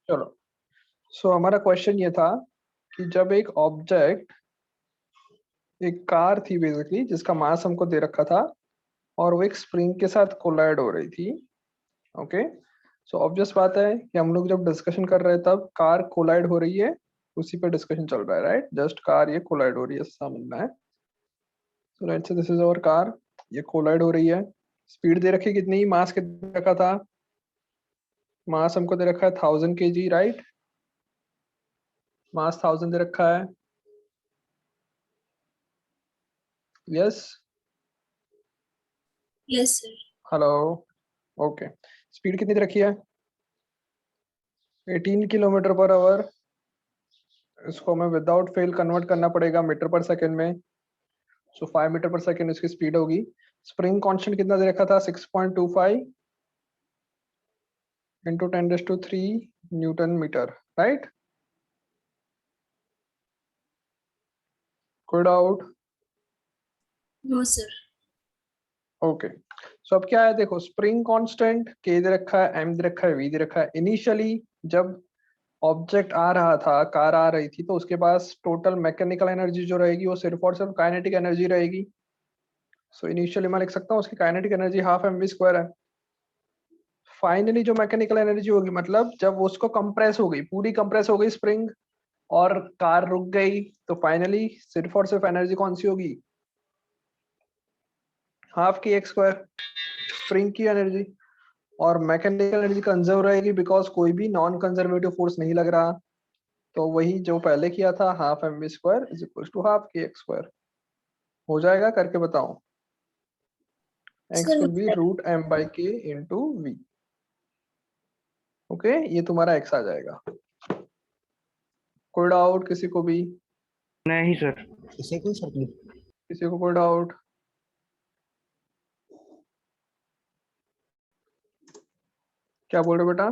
चलो, सो हमारा क्वेश्चन ये था कि जब एक ऑब्जेक्ट, एक कार थी बेसिकली, जिसका मास हमको दे रखा था और वो एक स्प्रिंग के साथ कोलाइड हो रही थी। ओके, सो ऑब्वियस बात है कि हम लोग जब डिस्कशन कर रहे हैं तब कार कोलाइड हो रही है, उसी पे डिस्कशन चल रहा है, राइट? जस्ट कार ये कोलाइड हो रही है, समझना है। So let's say this is our car, ये कोलाइड हो रही है। स्पीड दे रखी कितनी, मास कितना रखा था? मास हमको दे रखा है 1000 kg, राइट? मास 1000 दे रखा है। Yes, yes sir. Hello, okay. Speed कितनी दे रखी है? 18 km/h। इसको हमें विदाउट फेल कन्वर्ट करना पड़ेगा मीटर पर सेकेंड में। सो 5 मीटर पर सेकेंड इसकी स्पीड होगी। स्प्रिंग कांस्टेंट कितना दे रखा था? 6.25 इंटू 10⁻³ न्यूटन मीटर, राइट? कोई doubt? No sir. Okay, so अब क्या है, देखो, स्प्रिंग कांस्टेंट के दे रखा है, एम दे रखा है, वी दे रखा है। इनिशियली जब ऑब्जेक्ट आ रहा था, कार आ रही थी, तो उसके पास टोटल मैकेनिकल एनर्जी जो रहेगी वो सिर्फ और सिर्फ काइनेटिक एनर्जी रहेगी। सो इनिशियली मैं लिख सकता हूँ उसकी काइनेटिक एनर्जी हाफ mv² है। फाइनली जो मैकेनिकल एनर्जी होगी, मतलब जब उसको कंप्रेस हो गई, पूरी कंप्रेस हो गई स्प्रिंग और कार रुक गई, तो फाइनली सिर्फ और सिर्फ एनर्जी कौन सी होगी? हाफ की x², स्प्रिंग की एनर्जी। और मैकेनिकल एनर्जी कंजर्व रहेगी बिकॉज कोई भी नॉन कंजर्वेटिव फोर्स नहीं लग रहा। तो वही जो पहले किया था, half mv² is equal to half की x²। हो जाएगा? करके बताओ। x sir will be √m/k into v. Okay, ये तुम्हारा x आ जाएगा। कोई डाउट किसी को भी? नहीं सर। किसी को कोई डाउट? क्या बोल रहे हो बेटा?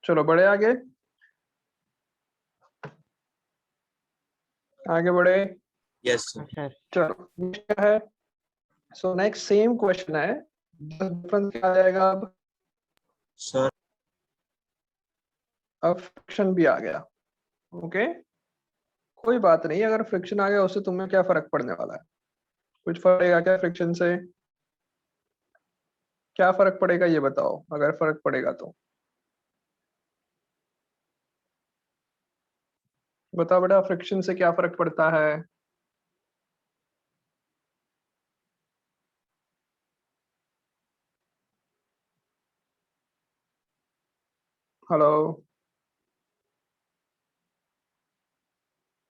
चलो बढ़े आगे, आगे बढ़े। Yes sir. सर चलो next क्या है? सो नेक्स्ट सेम क्वेश्चन है, डिफरेंस क्या आ जाएगा अब? सर अब फ्रिक्शन भी आ गया। ओके, कोई बात नहीं, अगर फ्रिक्शन आ गया उससे तुम्हें क्या फर्क पड़ने वाला है? कुछ फर्क पड़ेगा क्या फ्रिक्शन से? क्या फर्क पड़ेगा ये बताओ, अगर फर्क पड़ेगा तो बताओ बेटा, फ्रिक्शन से क्या फर्क पड़ता है? Hello,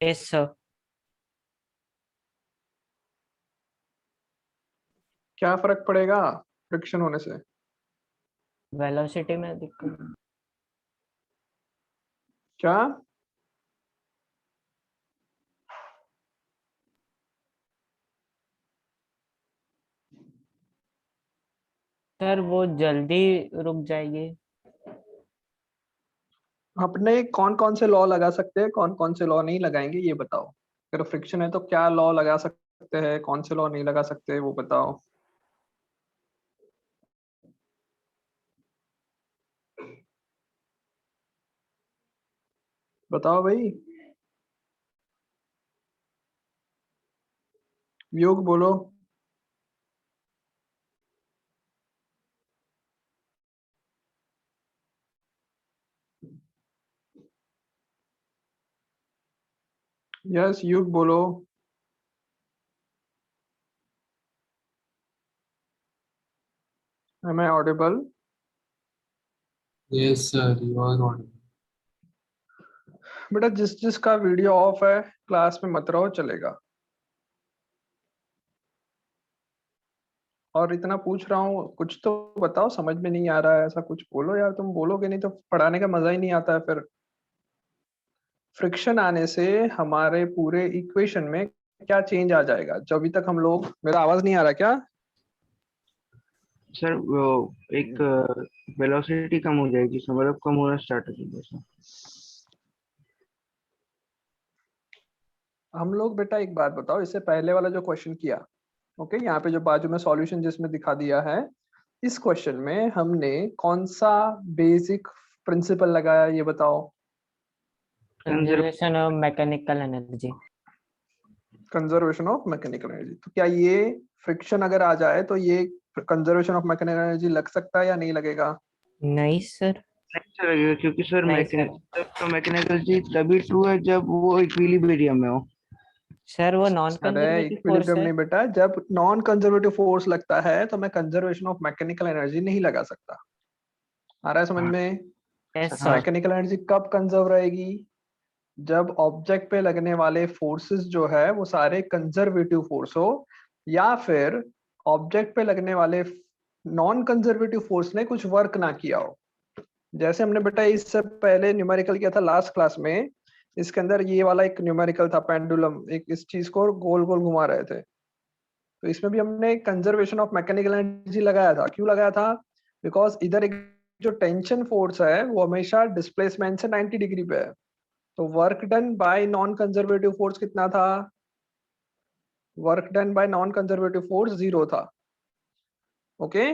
yes sir. क्या फर्क पड़ेगा फ्रिक्शन होने से? वेलोसिटी में दिक्कत। क्या? सर वो जल्दी रुक जाएगी। अपने कौन कौन से लॉ लगा सकते हैं, कौन कौन से लॉ नहीं लगाएंगे, ये बताओ। अगर फ्रिक्शन है तो क्या लॉ लगा सकते हैं, कौन से लॉ नहीं लगा सकते, वो बताओ। बताओ भाई, योग बोलो। यस, युग बोलो। Am I audible? Yes sir, you are audible. बेटा जिस जिसका वीडियो ऑफ है क्लास में मत रहो, चलेगा। और इतना पूछ रहा हूँ, कुछ तो बताओ, समझ में नहीं आ रहा है ऐसा कुछ बोलो यार, तुम बोलोगे नहीं तो पढ़ाने का मजा ही नहीं आता है फिर। फ्रिक्शन आने से हमारे पूरे इक्वेशन में क्या चेंज आ जाएगा? जो अभी तक हम लोग, मेरा आवाज नहीं आ रहा क्या? सर वो एक वेलोसिटी कम हो जाएगी, मतलब कम होना स्टार्ट हो जाएगा सर। हम लोग बेटा एक बात बताओ, इससे पहले वाला जो क्वेश्चन किया, ओके, यहाँ पे जो बाजू में सॉल्यूशन जिसमें दिखा दिया है, इस क्वेश्चन में हमने कौन सा बेसिक प्रिंसिपल लगाया ये बताओ। Conservation of mechanical energy. Conservation of mechanical energy. तो क्या ये फ्रिक्शन अगर आ जाए तो ये कंजर्वेशन ऑफ मैकेनिकल एनर्जी लग सकता है या नहीं लगेगा? नहीं सर। नहीं सर लगेगा, क्योंकि सर नहीं सर। मैकेनिकल चीज तभी ट्रू है जब वो इक्विलिब्रियम में हो। सर वो नॉन अरे कंजर्वेटिव फोर्स इक्विलिब्रियम है। नहीं बेटा, जब नॉन कंजर्वेटिव फोर्स लगता है तो मैं कंजर्वेशन ऑफ मैकेनिकल एनर्जी नहीं लगा सकता। आ रहा है समझ हाँ। में? यस हाँ। सर। मैकेनिकल एनर्जी कब कंजर्व रहेगी? जब ऑब्जेक्ट पे लगने वाले फोर्सेस जो है वो सारे कंजर्वेटिव फोर्स हो, या फिर ऑब्जेक्ट पे लगने वाले नॉन कंजर्वेटिव फोर्स ने कुछ वर्क ना किया हो। जैसे हमने बेटा इससे पहले न्यूमेरिकल किया था लास्ट क्लास में, इसके अंदर ये वाला एक न्यूमेरिकल था, पेंडुलम, एक इस चीज को गोल गोल घुमा रहे थे, तो इसमें भी हमने कंजर्वेशन ऑफ मैकेनिकल एनर्जी लगाया था। क्यों लगाया था? बिकॉज इधर एक जो टेंशन फोर्स है वो हमेशा डिस्प्लेसमेंट से 90 डिग्री पे है, तो work done by non conservative force कितना था? Work done by non conservative force 0 था। ओके,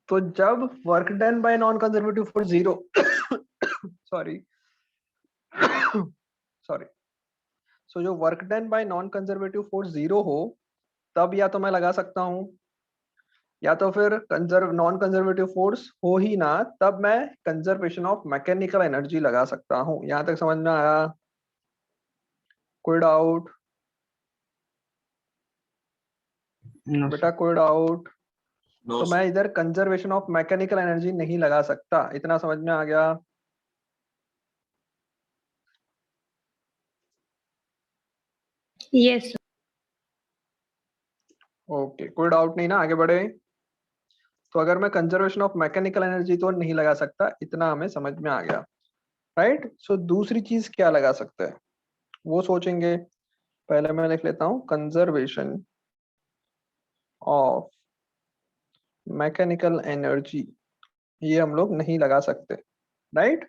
तो जब work done by non conservative force 0 sorry sorry, so जो work done by non conservative force 0 हो, तब या तो मैं लगा सकता हूं, या तो फिर नॉन कंजर्वेटिव फोर्स हो ही ना, तब मैं कंजर्वेशन ऑफ मैकेनिकल एनर्जी लगा सकता हूं। यहां तक समझ में आया? कोई डाउट No, बेटा? कोई डाउट? no, तो मैं इधर कंजर्वेशन ऑफ मैकेनिकल एनर्जी नहीं लगा सकता। इतना समझ में आ गया? Yes, sir. ओके, कोई डाउट नहीं ना? आगे बढ़े। तो अगर मैं कंजर्वेशन ऑफ मैकेनिकल एनर्जी तो नहीं लगा सकता, इतना हमें समझ में आ गया, राइट? सो दूसरी चीज क्या लगा सकते हैं वो सोचेंगे। पहले मैं लिख लेता हूं कंजर्वेशन ऑफ मैकेनिकल एनर्जी, ये हम लोग नहीं लगा सकते, राइट?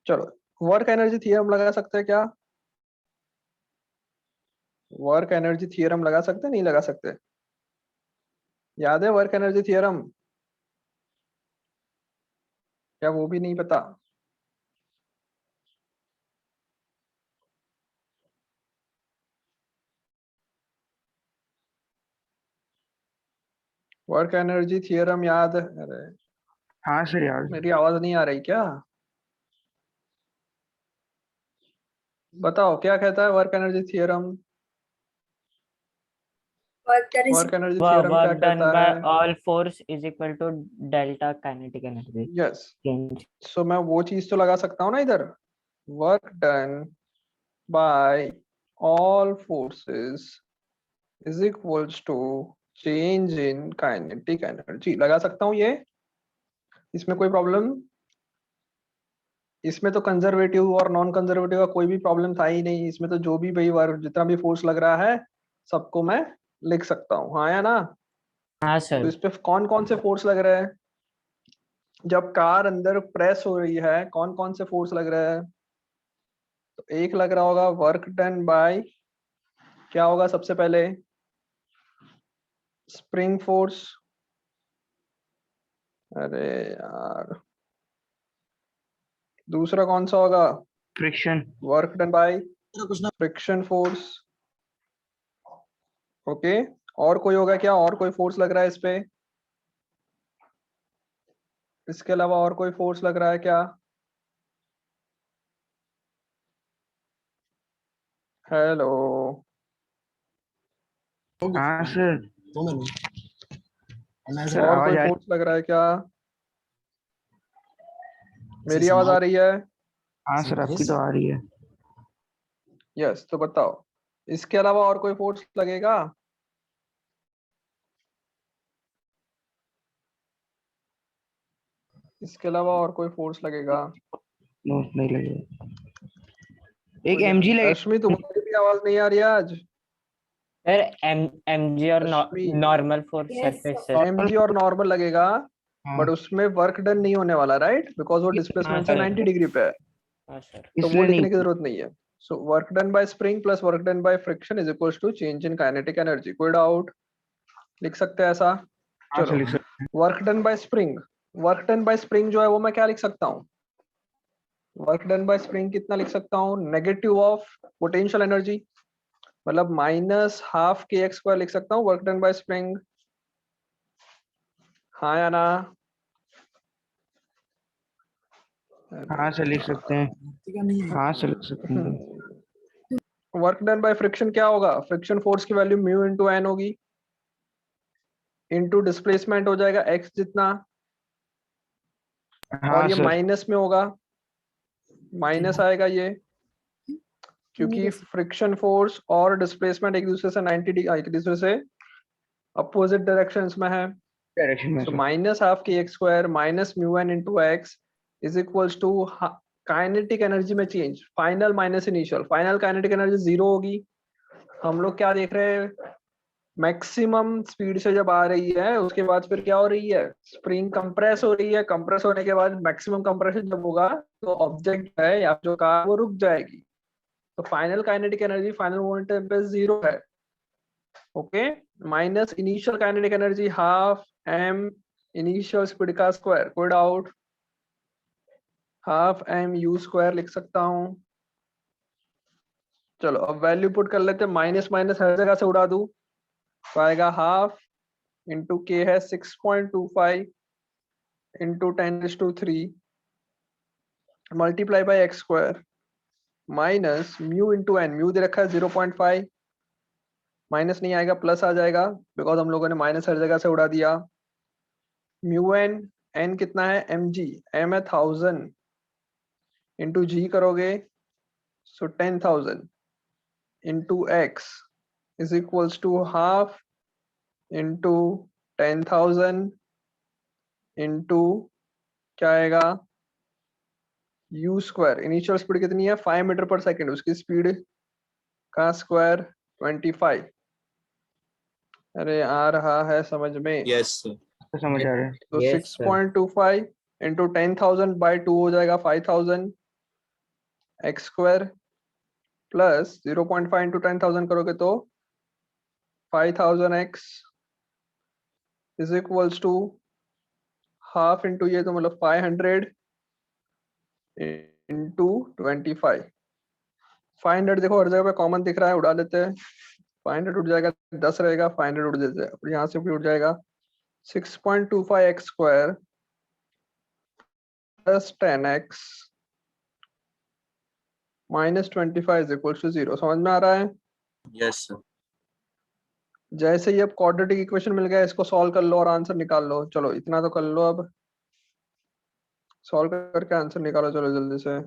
चलो, वर्क एनर्जी थ्योरम लगा सकते हैं क्या? वर्क एनर्जी थ्योरम लगा सकते हैं, नहीं लगा सकते? याद है वर्क एनर्जी थ्योरम? क्या वो भी नहीं पता? वर्क एनर्जी थ्योरम याद है? अरे हाँ सर यार। मेरी आवाज नहीं आ रही क्या? बताओ क्या कहता है work energy theorem? Work that is work energy theorem क्या वर्क डन कहता बाय है? All force is equal to delta kinetic energy yes, change. So मैं वो चीज तो लगा सकता हूँ ना इधर, work done by all forces is equals to change in kinetic energy, लगा सकता हूँ ये। इसमें कोई प्रॉब्लम? इसमें तो कंजर्वेटिव और नॉन कंजर्वेटिव का कोई भी प्रॉब्लम था ही नहीं। इसमें तो जो भी भाई वर्क जितना भी फोर्स लग रहा है सबको मैं लिख सकता हूँ, हाँ या ना? हाँ तो सर। इस पे कौन कौन से फोर्स लग रहे हैं? जब कार अंदर प्रेस हो रही है कौन कौन से फोर्स लग रहे हैं? तो एक लग रहा होगा वर्क डन बाय, क्या होगा सबसे पहले? Spring force. अरे यार, दूसरा कौन सा होगा? Friction. Work done by friction force. Okay, और कोई होगा क्या? और कोई फोर्स लग रहा है इस पे? इसके अलावा और कोई फोर्स लग रहा है क्या? हेलो, हाँ सर। सर और आवाज कोई आ रही? फोर्स लग रहा है क्या? मेरी आवाज आ रही है? हाँ सर आपकी तो आ रही है। यस, तो बताओ इसके अलावा और कोई फोर्स लगेगा? इसके अलावा और कोई फोर्स लगेगा? नो नहीं लगेगा। एक कोई एमजी नहीं। लगे। अश्मी तुम्हारी भी आवाज नहीं आ रही है आज? सर एमजी और Ashmi, normal force Yes, surface sir. MG और नॉर्मल लगेगा, हाँ बट उसमें वर्क डन नहीं होने वाला, राइट? बिकॉज वो हाँ डिस्प्लेसमेंट से सर। 90 डिग्री पे है, हाँ सर। तो वो इसलिए नहीं। लिखने की जरूरत नहीं है। So work done by spring plus work done by friction is equals to change in kinetic energy. कोई डाउट? लिख सकते हैं ऐसा? हाँ सर चलो, लिख सकते हैं। Work done bye spring, work done bye spring जो है वो मैं क्या लिख सकता हूँ? वर्क डन बाय स्प्रिंग कितना लिख सकता हूँ? नेगेटिव ऑफ पोटेंशियल एनर्जी, मतलब माइनस हाफ के एक्स स्क्वायर लिख सकता हूँ वर्क डन बाय स्प्रिंग। हाँ या ना? हाँ सर लिख सकते हैं। हाँ सर लिख सकते हैं। वर्क डन बाय फ्रिक्शन क्या होगा? फ्रिक्शन फोर्स की वैल्यू म्यू इंटू एन होगी, इंटू डिस्प्लेसमेंट हो जाएगा एक्स जितना, हाँ और ये सर माइनस में होगा, माइनस आएगा ये, क्योंकि फ्रिक्शन फोर्स और डिस्प्लेसमेंट एक दूसरे से 90 डिग्री, एक दूसरे से अपोजिट डायरेक्शंस में है। डायरेक्शन में So sir. minus half kx square minus mu n into x is equals to kinetic energy में change, final minus initial, final kinetic energy zero होगी। हम लोग क्या देख रहे हैं? मैक्सिमम स्पीड से जब आ रही है उसके बाद फिर क्या हो रही है? स्प्रिंग कंप्रेस हो रही है, कंप्रेस होने के बाद मैक्सिमम कंप्रेशन जब होगा तो ऑब्जेक्ट है या जो कार वो रुक जाएगी, तो final kinetic energy final momentum पे जीरो है। Okay, minus initial kinetic energy half M initial speed का स्क्वायर। कोई doubt? Half M U square लिख सकता हूँ। चलो अब वैल्यू पुट कर लेते हैं, माइनस माइनस हर जगह से उड़ा दूं तो आएगा हाफ इंटू के है 6.25 into 10⁻³ multiply by x square minus mu into n, mu दे रखा है 0.5, माइनस नहीं आएगा प्लस आ जाएगा बिकॉज हम लोगों ने माइनस हर जगह से उड़ा दिया। म्यू एन, एन कितना है? एम जी, एम है 1000 इंटू जी करोगे so 10,000 into x is equals to half into 10,000 into क्या आएगा? यू स्क्वायर, इनिशियल स्पीड कितनी है? 5 मीटर पर सेकेंड, उसकी स्पीड का स्क्वायर 25। अरे आ रहा है समझ में? यस समझ आ रहा है। तो Yes, 6.25 इंटू 10,000 बाई 2 हो जाएगा 5,000 एक्स स्क्वायर प्लस 0.5 इंटू 10,000 करोगे तो 5,000 x is equals to half into ये तो मतलब 500 इंटू 25। 500 देखो हर जगह पे कॉमन दिख रहा है, उड़ा लेते हैं। 500 उड़ जाएगा, 10 रहेगा, 500 उड़ जाएगा और यहाँ से भी उड़ जाएगा। 6.25 x square plus 10x minus 25 is equal to 0। समझ में आ रहा है? यस जैसे ही अब क्वाड्रेटिक इक्वेशन मिल गया, इसको सॉल्व कर लो और आंसर निकाल लो। चलो इतना तो कर लो, अब सॉल्व करके आंसर निकालो चलो जल्दी से।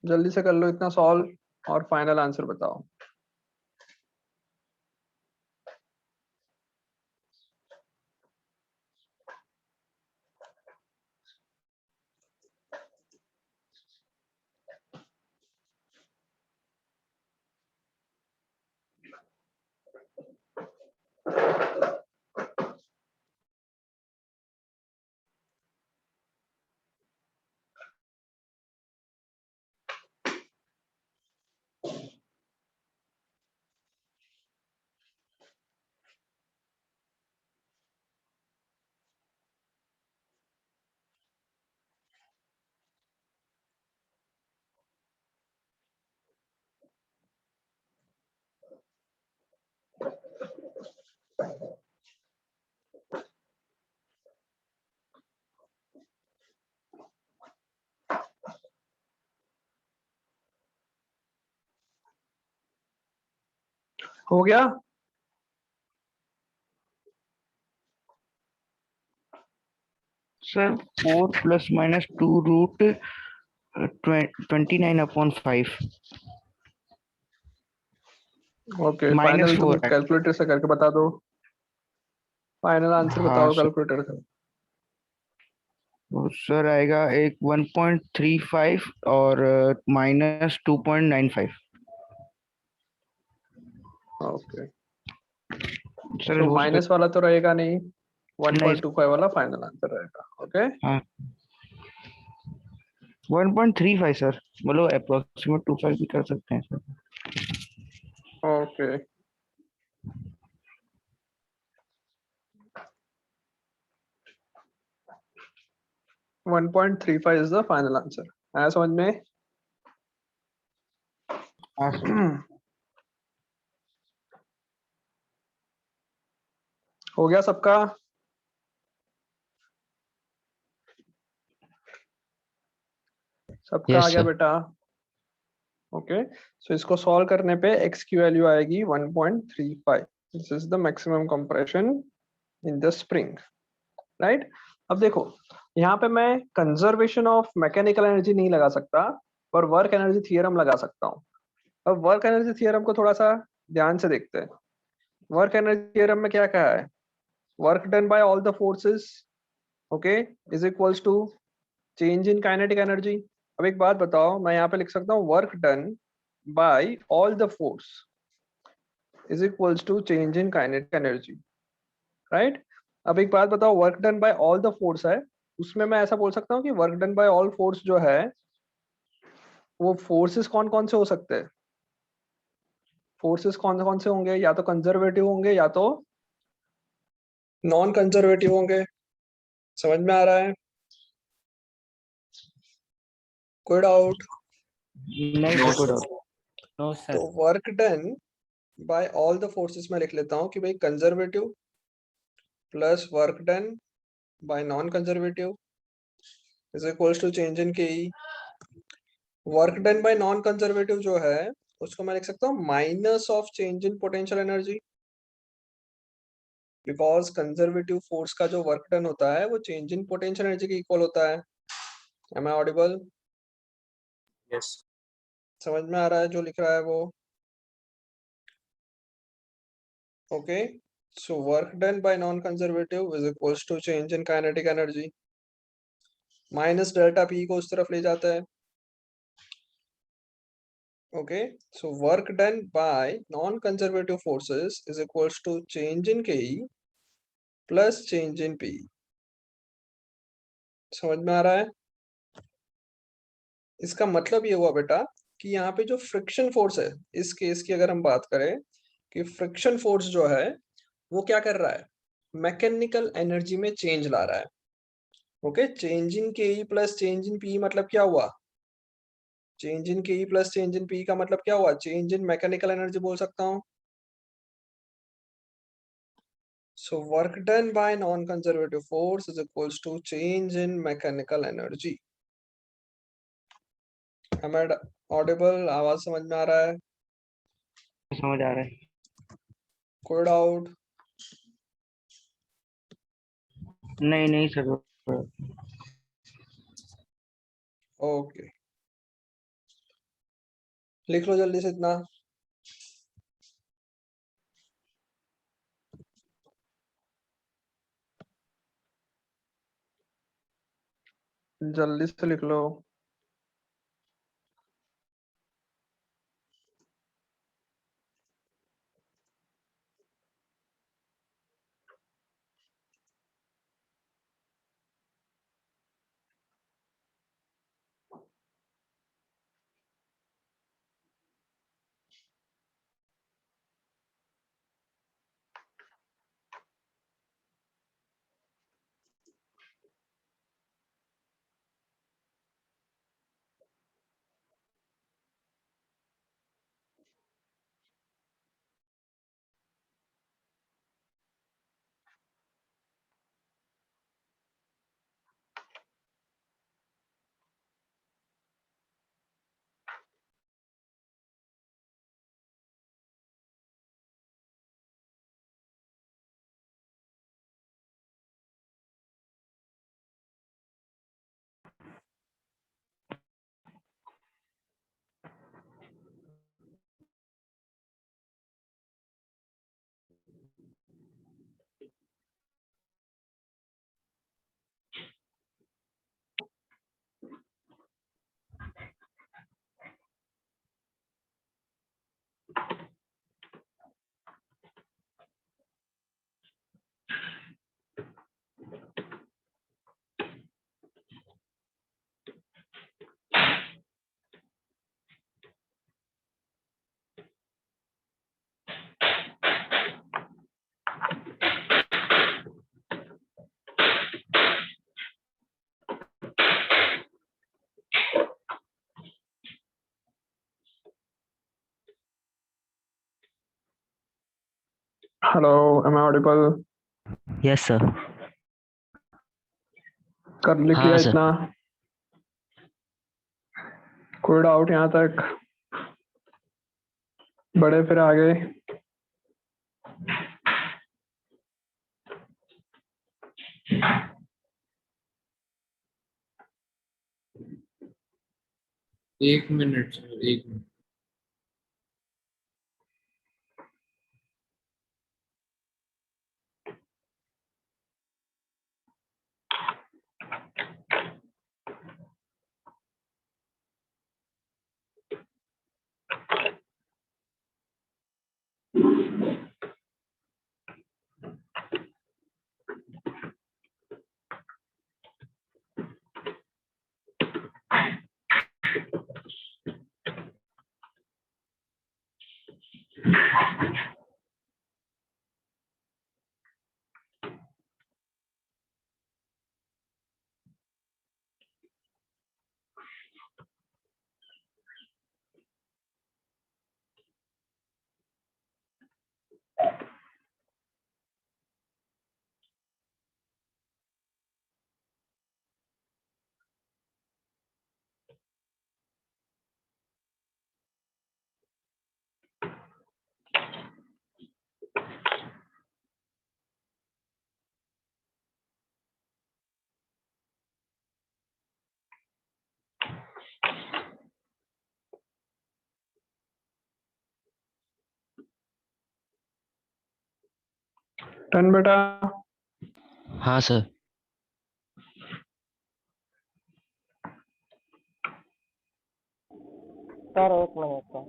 जल्दी से कर लो इतना सॉल्व और फाइनल आंसर बताओ। हो गया? Sir 4 plus minus 2 root 29/5 okay, minus final तुम 4 है। कैलकुलेटर से करके बता दो। फाइनल आंसर हाँ बताओ सर, कैलकुलेटर से। तो सर आएगा एक 1.35 और माइनस 2.95। ओके, सर तो हो माइनस वाला तो रहेगा नहीं, 1.25 वाला फाइनल आंसर रहेगा। ओके हाँ 1.35 सर, मतलब अप्रोक्सीमेट 25 भी कर सकते हैं sir. Okay one 1.35 is the final answer. आया समझ में? हाँ सर। हो गया सबका? सबका आ यस गया सर। बेटा? ओके सो इसको सॉल्व करने पे x की वैल्यू आएगी 1.35। This is the maximum compression in the spring, right? अब देखो यहाँ पे मैं कंजर्वेशन ऑफ मैकेनिकल एनर्जी नहीं लगा सकता, पर वर्क एनर्जी थियरम लगा सकता हूँ। अब वर्क एनर्जी थियरम को थोड़ा सा ध्यान से देखते हैं। वर्क एनर्जी थियरम में क्या कहा है? Work done by all the forces, okay, is equals to change in kinetic energy. अब एक बात बताओ, मैं यहाँ पे लिख सकता हूँ work done by all the force is equals to change in kinetic energy, right? अब एक बात बताओ, work done by all the force है, उसमें मैं ऐसा बोल सकता हूँ कि work done by all force जो है वो फोर्सेस कौन कौन से हो सकते हैं? फोर्सेस कौन कौन से होंगे? या तो कंजर्वेटिव होंगे या तो नॉन कंजर्वेटिव होंगे। समझ में आ रहा है? कोई डाउट? नहीं सर, कोई डाउट। नो तो sir. Work done by all the forces में लिख लेता हूँ कि भाई conservative plus work done by non conservative is equals to change in K. Work done by non conservative जो है उसको मैं लिख सकता हूँ minus of change in potential energy, because conservative force का जो वर्क डन होता है वो चेंज इन पोटेंशियल एनर्जी के इक्वल होता है। M I Audible? Yes. समझ में आ रहा है जो लिख रहा है वो? Okay so work done by non conservative is equals to change in kinetic energy minus delta P को उस तरफ ले जाता है। Okay, so work done by non-conservative forces is equals to change in KE plus change in PE. समझ में आ रहा है? इसका मतलब ये हुआ बेटा कि यहाँ पे जो फ्रिक्शन फोर्स है, इस केस की अगर हम बात करें कि फ्रिक्शन फोर्स जो है वो क्या कर रहा है? मैकेनिकल एनर्जी में चेंज ला रहा है। Okay, change in KE plus change in PE मतलब क्या हुआ? Change in KE plus change in PE का मतलब क्या हुआ? चेंज इन मैकेनिकल एनर्जी बोल सकता हूँ। So work done by non-conservative force is equals to change in mechanical energy. Am I audible? आवाज समझ में आ रहा है? समझ आ रहा है। कोई डाउट? नहीं नहीं सर। ओके, लिख लो जल्दी से इतना। जल्दी से लिख लो। Hello, am I audible? Yes sir. कर लिख हाँ लिया सर। इतना? कोई डाउट यहाँ तक? बढ़े फिर आगे। एक मिनट सर, एक मिनट। टन बेटा। हाँ सर। सर एक मिनट का।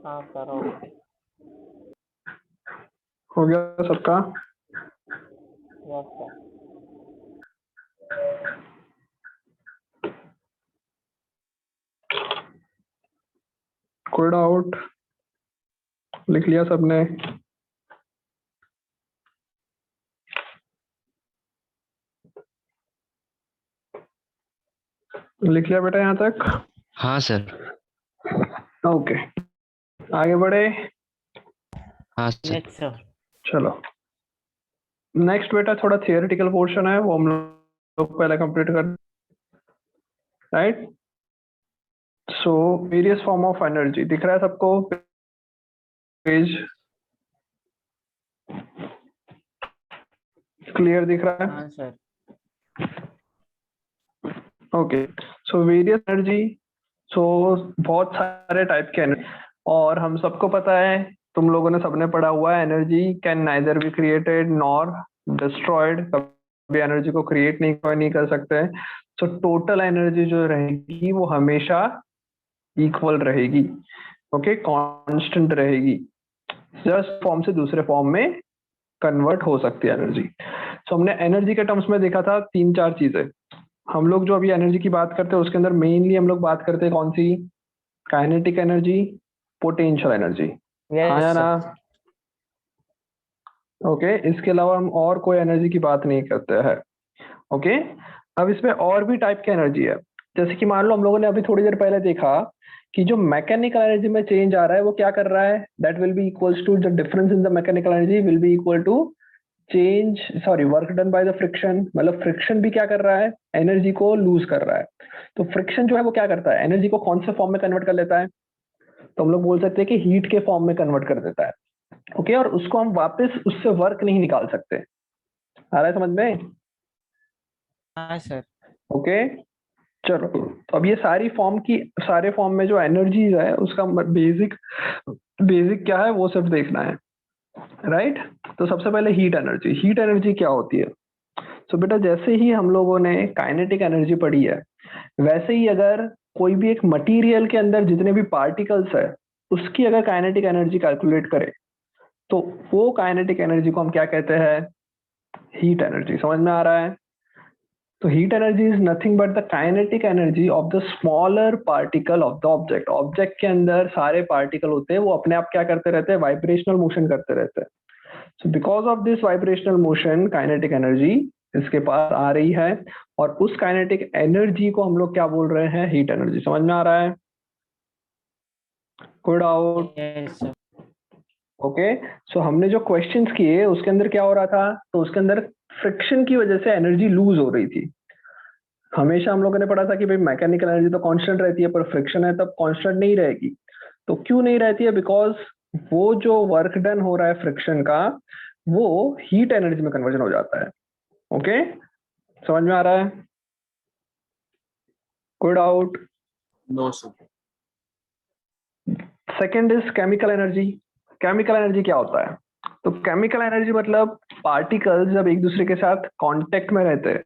हाँ सर हो गया। हो गया सबका? Yes sir. कोई डाउट? लिख लिया सबने? लिख लिया बेटा यहाँ तक? हाँ सर। ओके, आगे बढ़े। हाँ सर। Yes sir. चलो, नेक्स्ट बेटा थोड़ा थियोरेटिकल पोर्शन है, वो हम लोग पहले कंप्लीट कर। Right, so various form of energy दिख रहा है सबको? पेज क्लियर दिख रहा है? हाँ sir. Okay, so various energy, so बहुत सारे टाइप के एनर्जी, और हम सबको पता है, तुम लोगों ने सबने पढ़ा हुआ है, energy can neither be created nor destroyed. कभी एनर्जी को क्रिएट नहीं कर सकते। सो टोटल एनर्जी जो रहेगी वो हमेशा इक्वल रहेगी। ओके, कांस्टेंट रहेगी। जस्ट फॉर्म से दूसरे फॉर्म में कन्वर्ट हो सकती है एनर्जी। सो हमने एनर्जी के टर्म्स में देखा था 3-4 चीजें। हम लोग जो अभी एनर्जी की बात करते हैं उसके अंदर मेनली हम लोग बात करते हैं कौन सी? Kinetic energy, potential energy. हाँ या यस ना? सर। ओके, इसके अलावा हम और कोई एनर्जी की बात नहीं करते हैं। ओके, अब इसमें और भी टाइप की एनर्जी है। जैसे कि मान लो हम लोगों ने अभी थोड़ी देर पहले देखा कि जो मैकेनिकल एनर्जी में चेंज आ रहा है वो क्या कर रहा है? That will be equals to, the difference in the mechanical energy will be equal to change, sorry, work done by the friction. मतलब फ्रिक्शन भी क्या कर रहा है? एनर्जी को लूज कर रहा है। तो फ्रिक्शन जो है वो क्या करता है? एनर्जी को कौन से फॉर्म में कन्वर्ट कर लेता है? तो हम लोग बोल सकते हैं कि हीट के फॉर्म में कन्वर्ट कर देता है। ओके, और उसको हम वापस उससे वर्क नहीं निकाल सकते। आ रहा है समझ में? हाँ सर। ओके, चलो, तो अब ये सारे फॉर्म में जो एनर्जीज है उसका बेसिक बेसिक क्या है वो सिर्फ देखना है। राइट, तो सबसे पहले हीट एनर्जी। हीट एनर्जी क्या होती है? तो बेटा जैसे ही हम लोगों ने काइनेटिक एनर्जी पढ़ी है, वैसे ही अगर कोई भी एक मटेरियल के अंदर जितने भी पार्टिकल्स है उसकी अगर काइनेटिक एनर्जी कैलकुलेट करें, तो वो काइनेटिक एनर्जी को हम क्या कहते हैं? Heat energy. समझ में आ रहा है? तो heat energy is nothing but the kinetic energy of the smaller particle of the object. Object के अंदर सारे पार्टिकल होते हैं, वो अपने आप क्या करते रहते हैं? वाइब्रेशनल मोशन करते रहते हैं। So because of this vibrational motion kinetic energy इसके पास आ रही है, और उस काइनेटिक एनर्जी को हम लोग क्या बोल रहे हैं? Heat energy. समझ में आ रहा है? कोई डाउट? Yes, sir. ओके। सो हमने जो क्वेश्चंस किए उसके अंदर क्या हो रहा था? तो उसके अंदर फ्रिक्शन की वजह से एनर्जी लूज हो रही थी। हमेशा हम लोगों ने पढ़ा था कि भाई मैकेनिकल एनर्जी तो कांस्टेंट रहती है, पर फ्रिक्शन है तब कांस्टेंट नहीं रहेगी। तो क्यों नहीं रहती है? बिकॉज वो जो वर्क डन हो रहा है फ्रिक्शन का, वो हीट एनर्जी में कन्वर्जन हो जाता है। ओके, समझ में आ रहा है? कोई doubt? No sir. Second is chemical energy. Chemical energy क्या होता है? तो केमिकल एनर्जी मतलब पार्टिकल्स जब एक दूसरे के साथ कांटेक्ट में रहते हैं,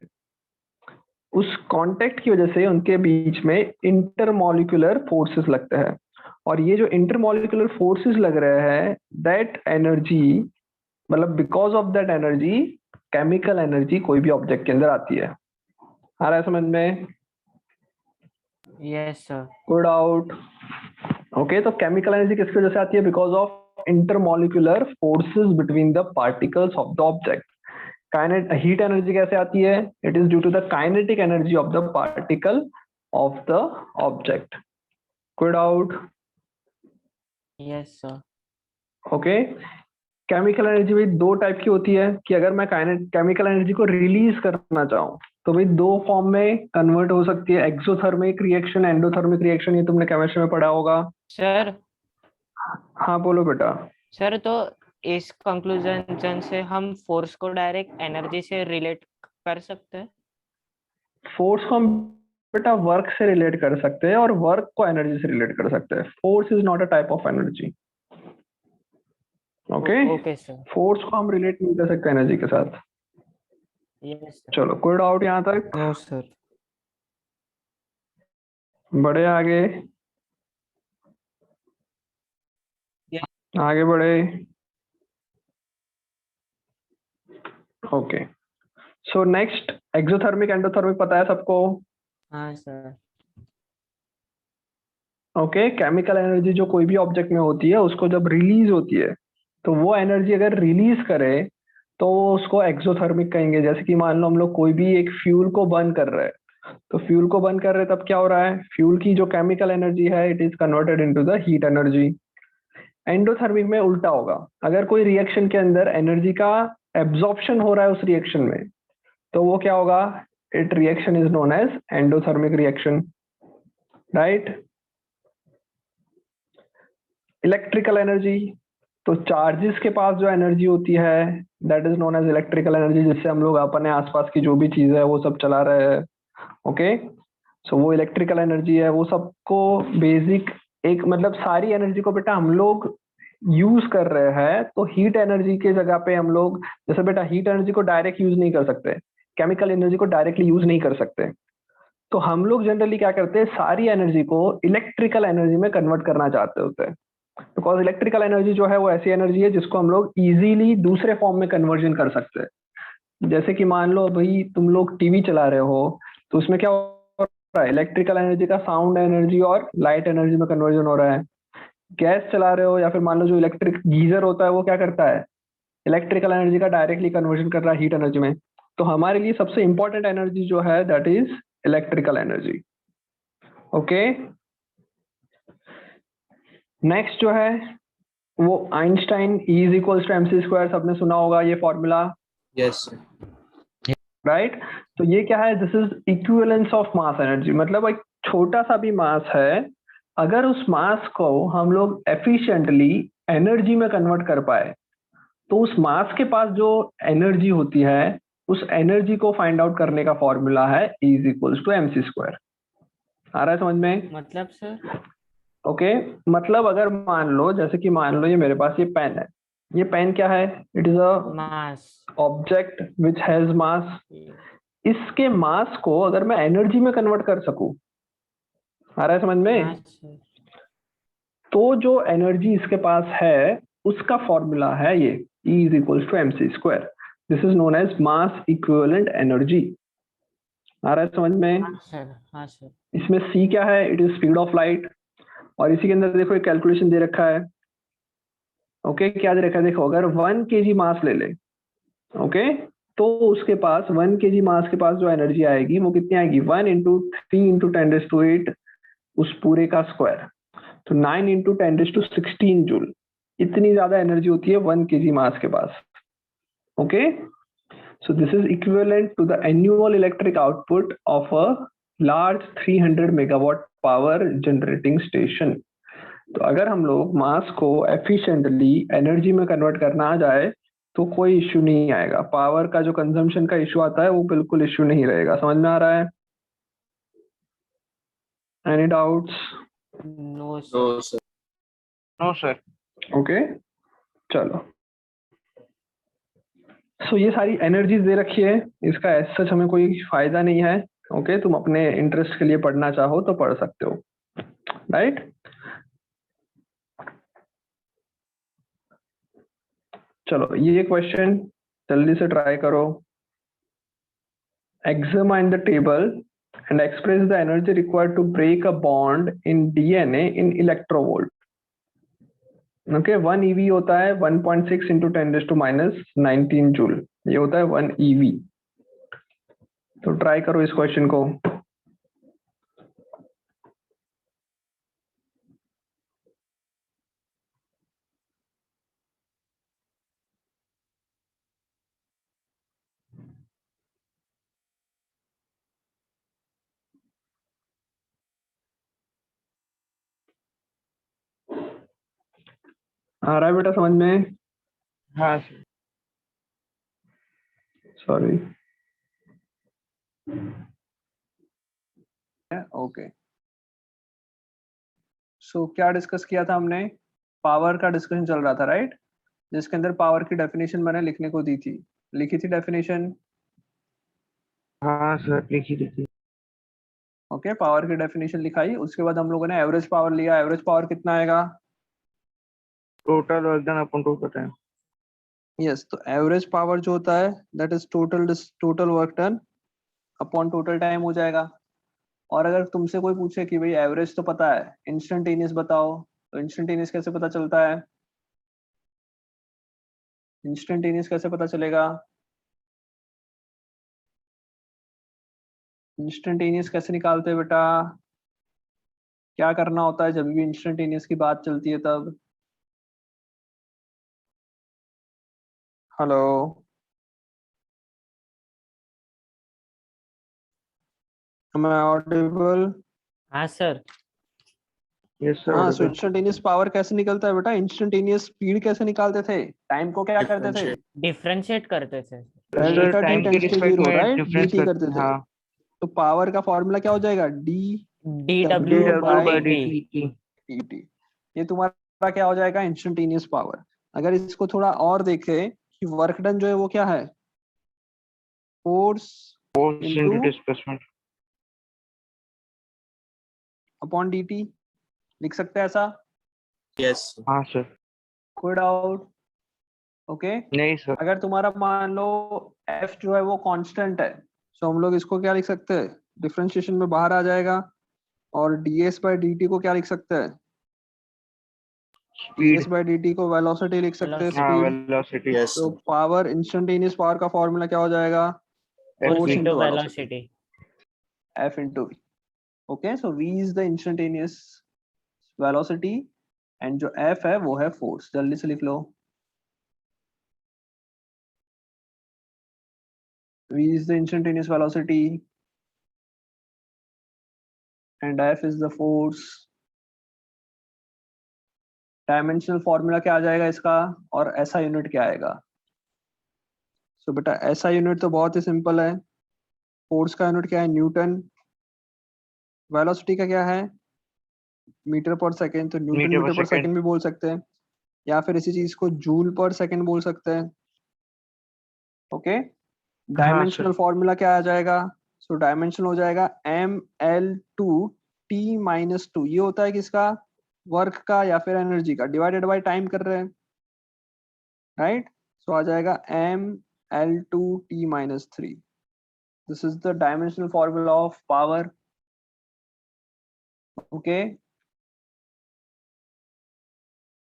उस कांटेक्ट की वजह से उनके बीच में इंटरमॉलिक्यूलर फोर्सेस लगते हैं, और ये जो इंटरमॉलिक्यूलर फोर्सेस लग रहे हैं, दैट एनर्जी मतलब because of that energy chemical energy कोई भी ऑब्जेक्ट के अंदर आती है। आ रहा है समझ में? Yes, sir. Good out. Okay, तो केमिकल एनर्जी किसकी वजह से आती है? Because of intermolecular forces between the particles of the object. Heat energy कैसे आती है? It is due to the kinetic energy of the particle of the object. कोई doubt? Yes, sir. Okay. Chemical energy भी दो type की होती है कि अगर मैं केमिकल एनर्जी को रिलीज करना चाहूँ तो भाई दो फॉर्म में कन्वर्ट हो सकती है, एक्सोथर्मिक रिएक्शन, एंडोथर्मिक रिएक्शन। ये तुमने केमिस्ट्री में पढ़ा होगा। सर हाँ बोलो बेटा। सर तो इस कंक्लूजन से हम फोर्स को डायरेक्ट एनर्जी से रिलेट कर सकते हैं? फोर्स को हम बेटा वर्क से रिलेट कर सकते हैं, और वर्क को एनर्जी से रिलेट कर सकते हैं। Force is not a type of energy. Okay, okay sir. Force को हम रिलेट नहीं कर सकते एनर्जी के साथ। Yes sir. चलो, कोई डाउट यहाँ तक? No sir. बढ़े आगे, आगे बढ़े। Okay, so next exothermic endothermic पता है सबको? हाँ सर। ओके, केमिकल एनर्जी जो कोई भी ऑब्जेक्ट में होती है उसको जब रिलीज होती है, तो वो एनर्जी अगर रिलीज करे तो उसको एक्सोथर्मिक कहेंगे। जैसे कि मान लो हम लोग कोई भी एक फ्यूल को बर्न कर रहे हैं, तो फ्यूल को बर्न कर रहे हैं तब क्या हो रहा है? फ्यूल की जो केमिकल एनर्जी है it is converted into the heat energy. Endothermic में उल्टा होगा। अगर कोई रिएक्शन के अंदर एनर्जी का एब्जॉर्प्शन हो रहा है उस रिएक्शन में, तो वो क्या होगा? It reaction is known as endothermic reaction, right? Electrical energy, तो चार्जेस के पास जो एनर्जी होती है that is known as electrical energy, जिससे हम लोग अपने आसपास की जो भी चीज है वो सब चला रहे हैं। ओके, सो वो इलेक्ट्रिकल एनर्जी है। वो सबको बेसिक एक मतलब सारी एनर्जी को बेटा हम लोग यूज कर रहे हैं। तो हीट एनर्जी के जगह पे हम लोग, जैसे बेटा हीट एनर्जी को डायरेक्ट यूज नहीं कर सकते, केमिकल एनर्जी को डायरेक्टली यूज नहीं कर सकते, तो हम लोग जनरली क्या करते हैं? सारी एनर्जी को इलेक्ट्रिकल एनर्जी में कन्वर्ट करना चाहते होते हैं। बिकॉज इलेक्ट्रिकल एनर्जी जो है वो ऐसी एनर्जी है जिसको हम लोग इजीली दूसरे फॉर्म में कन्वर्जन कर सकते हैं। जैसे कि मान लो भाई तुम लोग टीवी चला रहे हो, तो उसमें क्या हो रहा है? इलेक्ट्रिकल एनर्जी का साउंड एनर्जी और लाइट एनर्जी में कन्वर्जन हो रहा है। गैस चला रहे हो, या फिर मान लो जो इलेक्ट्रिक गीजर होता है वो क्या करता है? इलेक्ट्रिकल एनर्जी का डायरेक्टली कन्वर्जन कर रहा है हीट एनर्जी में। तो हमारे लिए सबसे इंपॉर्टेंट एनर्जी जो है that is electrical energy. Okay, next जो है वो Einstein E is equals to MC square, सबने सुना होगा ये फॉर्मूला, यस सर। राइट? तो ये क्या है? This is equivalence of mass energy. मतलब एक छोटा सा भी मास है, अगर उस मास को हम लोग एफिशिएंटली एनर्जी में कन्वर्ट कर पाए, तो उस मास के पास जो एनर्जी होती है उस एनर्जी को फाइंड आउट करने का फॉर्मूला है E is equals to MC square. आ रहा है समझ में? मतलब सर? ओके, मतलब अगर मान लो, जैसे कि मान लो ये मेरे पास ये पेन है। ये पेन क्या है? It is a mass. Object which has मास। इसके मास को अगर मैं एनर्जी में कन्वर्ट कर सकूं, आ रहा है समझ में? हाँ सर। तो जो एनर्जी इसके पास है उसका फॉर्मूला है ये E is equals to mc square. This is known as mass equivalent energy. आ रहा है समझ में? हाँ सर, हाँ सर। इसमें c क्या है? It is speed of light. और इसी के अंदर देखो एक कैलकुलेशन दे रखा है। ओके, क्या दे रखा है? देखो, अगर 1 kg मास ले ले, ओके, तो उसके पास 1 kg मास के पास जो एनर्जी आएगी वो कितनी आएगी? 1 × 3 × 10⁸ उस पूरे का स्क्वायर, तो 9 × 10⁻16 जूल। इतनी ज्यादा एनर्जी होती है 1 kg मास के पास। Okay, so this is equivalent to the annual electric output of a large 300 megawatt power generating station. तो अगर हम लोग मास को एफिशिएंटली एनर्जी में कन्वर्ट करना आ जाए तो कोई इश्यू नहीं आएगा। पावर का जो कंजम्पशन का इश्यू आता है वो बिल्कुल इश्यू नहीं रहेगा। समझ में आ रहा है? Any doubts? No sir. No, sir. No sir. Okay, चलो। सो ये सारी एनर्जीज दे रखी है, इसका एज सच हमें कोई फायदा नहीं है। ओके, तुम अपने इंटरेस्ट के लिए पढ़ना चाहो तो पढ़ सकते हो, राइट? चलो, ये क्वेश्चन जल्दी से ट्राई करो। Examine the table and express the energy required to break a bond in DNA in electrovolt. Okay, 1 EV होता है 1.6 × 10⁻19 जूल। ये होता है 1 EV। तो ट्राई करो इस क्वेश्चन को। आ रहा है बेटा समझ में? हाँ सर। सॉरी। ओके, सो क्या डिस्कस किया था हमने? पावर का डिस्कशन चल रहा था, राइट? जिसके अंदर पावर की डेफिनेशन मैंने लिखने को दी थी। लिखी थी डेफिनेशन? हाँ सर, लिखी। ओके, पावर की डेफिनेशन लिखाई। उसके बाद हम लोगों ने एवरेज पावर लिया। एवरेज पावर कितना आएगा? Total work done upon total time. Yes, तो एवरेज पावर जो होता है that is total work done upon total time हो जाएगा। और अगर तुमसे कोई पूछे कि भाई एवरेज तो पता है, इंस्टेंटेनियस बताओ, तो इंस्टेंटेनियस कैसे पता चलता है? इंस्टेंटेनियस कैसे पता चलेगा? इंस्टेंटेनियस कैसे निकालते हैं बेटा? क्या करना होता है जब भी इंस्टेंटेनियस की बात चलती है तब? Hello, am I audible? हाँ सर। Yes sir. हाँ, सो इंस्टेंटेनियस पावर कैसे निकलता है बेटा? इंस्टेंटेनियस स्पीड कैसे निकालते थे? टाइम को क्या करते थे? डिफरेंशिएट करते थे। डेल्टा टी टाइम के टेंड्स टू रिस्पेक्ट 0, में राइट? डिफरेंस dt करते थे। हाँ। तो पावर का फॉर्मूला क्या हो जाएगा? dw by dt। dt। ये तुम्हारा क्या हो जाएगा? Instantaneous power. अगर इसको थोड़ा और देखें कि वर्क डन जो है वो क्या है? Force into displacement upon dt। लिख सकते हैं ऐसा? Yes. हाँ सर। कोई डाउट? ओके, नहीं सर। अगर तुम्हारा मान लो f जो है वो कांस्टेंट है, तो हम लोग इसको क्या लिख सकते हैं? डिफरेंशिएशन में बाहर आ जाएगा। और ds/dt को क्या लिख सकते हैं? स्पीड। ds/dt को वेलोसिटी लिख सकते हैं, हाँ, स्पीड। वेलोसिटी। Yes. तो पावर, इंस्टेंटेनियस पावर का फॉर्मूला क्या हो जाएगा? Force Force into into velocity. velocity। F into v. Okay, so v is the instantaneous velocity and जो F है वो है force। जल्दी से लिख लो। v is the instantaneous velocity and F is the force। Dimensional formula क्या आ जाएगा इसका और ऐसा यूनिट क्या आएगा? सो बेटा ऐसा यूनिट तो बहुत ही सिंपल है। फोर्स का यूनिट क्या है? न्यूटन। वेलोसिटी का क्या है? मीटर पर सेकेंड। तो न्यूटन मीटर पर सेकेंड भी बोल सकते हैं, या फिर इसी चीज को जूल पर सेकेंड बोल सकते हैं। ओके, डायमेंशनल फॉर्मूला क्या आ जाएगा? सो डायमेंशनल हो जाएगा ml/2t - 2। ये होता है किसका? वर्क का या फिर एनर्जी का। डिवाइडेड बाय टाइम कर रहे हैं, राइट। सो आ जाएगा mL2T minus 3. This is the dimensional formula of power. Okay,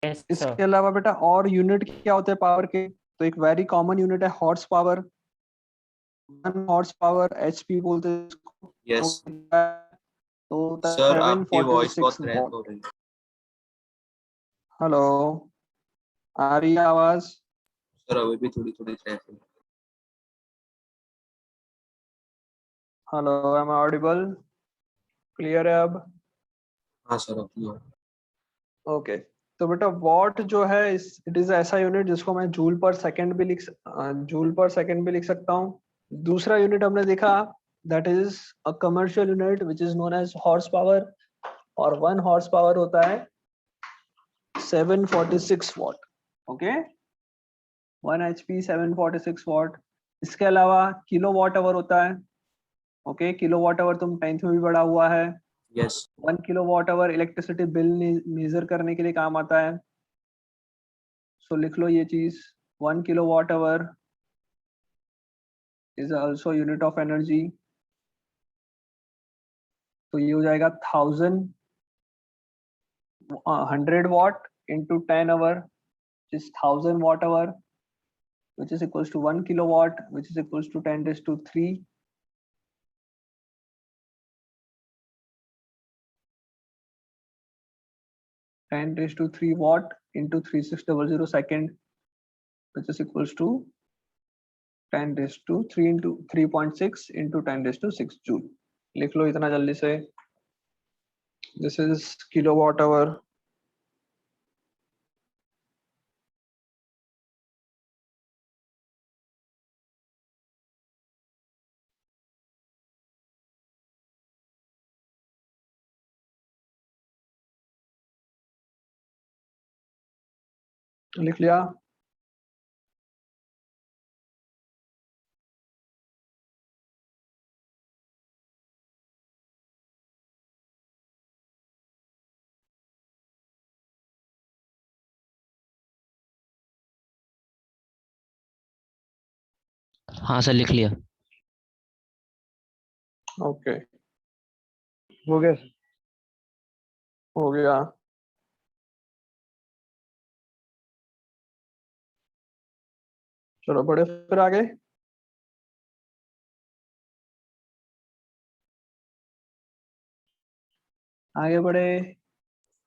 yes sir, इसके अलावा बेटा और यूनिट क्या होते हैं पावर के? तो एक वेरी कॉमन यूनिट है horse power. 1 horse power HP बोलते हैं इसको। Yes. तो सर आपकी वॉइस 746 बहुत क्रैक वॉट। हो रही है। हेलो, आ रही है आवाज? सर अभी भी थोड़ी थोड़ी क्रैक हो रही है। Hello, am I audible? Clear है अब? हाँ सर अब क्लियर। ओके, तो बेटा वॉट जो है इट इज ऐसा यूनिट जिसको मैं जूल पर सेकंड भी लिख सकता हूँ। दूसरा यूनिट हमने देखा that is a commercial unit which is known as horse power, और 1 हॉर्स पावर होता है 746 वॉट। Okay, 1 HP 746 what. इसके अलावा किलो वॉट आवर होता है। ओके, किलो वॉट आवर तुम 10th में भी पढ़ा हुआ है। Yes 1 kilo watt hour electricity bill measure करने के लिए काम आता है। सो लिख लो ये चीज, 1 kilo watt hour is also unit of energy. तो ये हो जाएगा 100 watt into 10 hour is 1000 watt hour, which is equals to 1 kilowatt, which is equals to 10 raised to 3 10 raised to 3 watt into 3600 second, which is equals to 10 raised to 3 into 3.6 into 10 raised to 6 joule. लिख लो इतना जल्दी से। This is kilowatt hour. लिख लिया? हाँ sir लिख लिया। Okay, हो गया सर। हो गया। चलो बड़े फिर आगे। आगे बढ़े।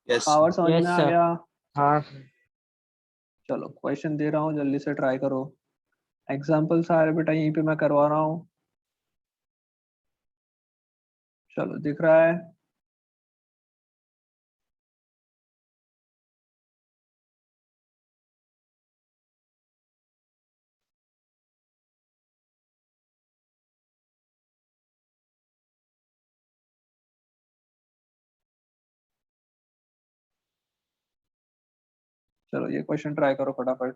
यस पावर समझ yes में आ sir, गया? हाँ सर। चलो क्वेश्चन दे रहा हूँ, जल्दी से ट्राई करो। एग्जाम्पल सारे बेटा यहीं पे मैं करवा रहा हूँ। चलो दिख रहा है? चलो ये क्वेश्चन ट्राई करो फटाफट।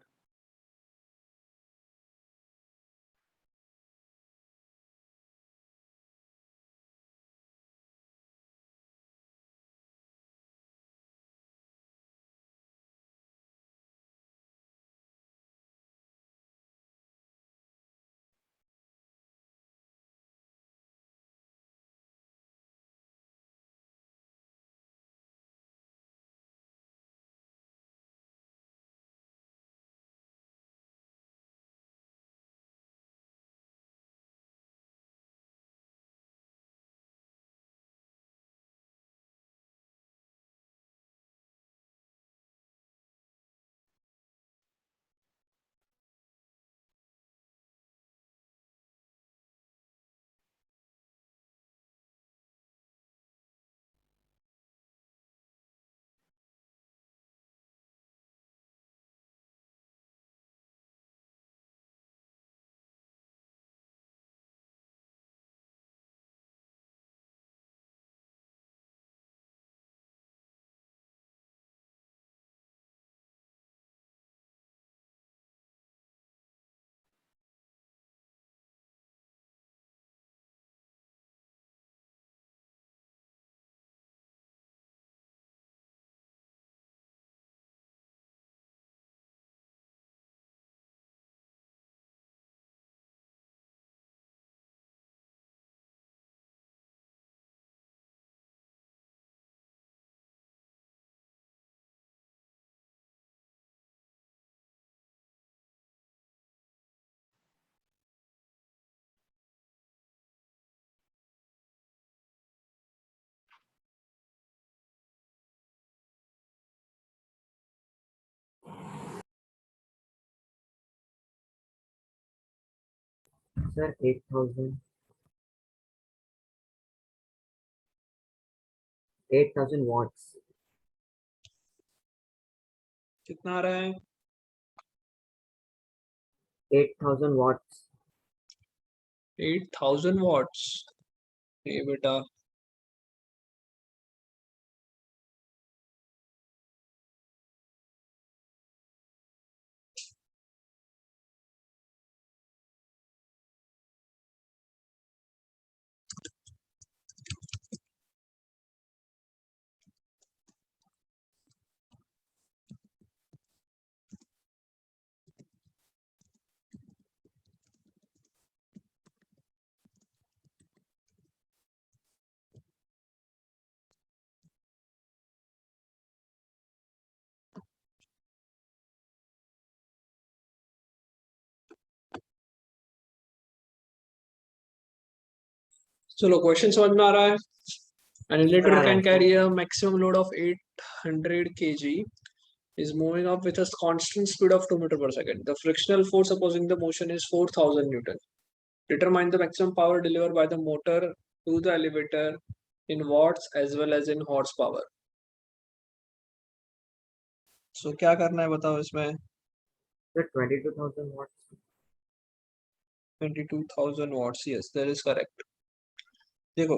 Sir, 8,000. 8,000 watts. कितना आ रहा है? 8,000 watts. 8000 वॉट्स। ये बेटा चलो क्वेश्चन समझ में आ रहा है? An elevator आ रहा can है, carry a maximum load of 800 kg is moving up with a constant speed of 2 meter per second. The frictional force opposing the motion is 4000 Newton. Determine the maximum power delivered by the motor to the elevator in watts as well as in horsepower. So क्या करना है बताओ इसमें? Sir, 22,000 watts. 22,000 watts. Yes, that is correct. देखो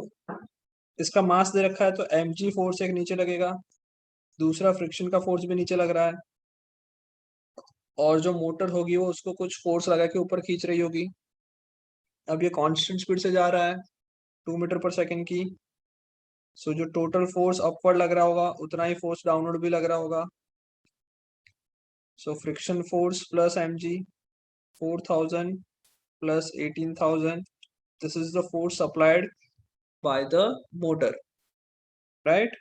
इसका मास दे रखा है तो mg फोर्स एक नीचे लगेगा, दूसरा फ्रिक्शन का फोर्स भी नीचे लग रहा है, और जो मोटर होगी वो उसको कुछ फोर्स लगा के ऊपर खींच रही होगी। अब ये कांस्टेंट स्पीड से जा रहा है 2 मीटर पर सेकंड की, सो जो टोटल फोर्स अपवर्ड लग रहा होगा उतना ही फोर्स डाउनवर्ड भी लग रहा होगा। So friction force plus mg 4000 plus 18,000, this is the force supplied by the motor, right?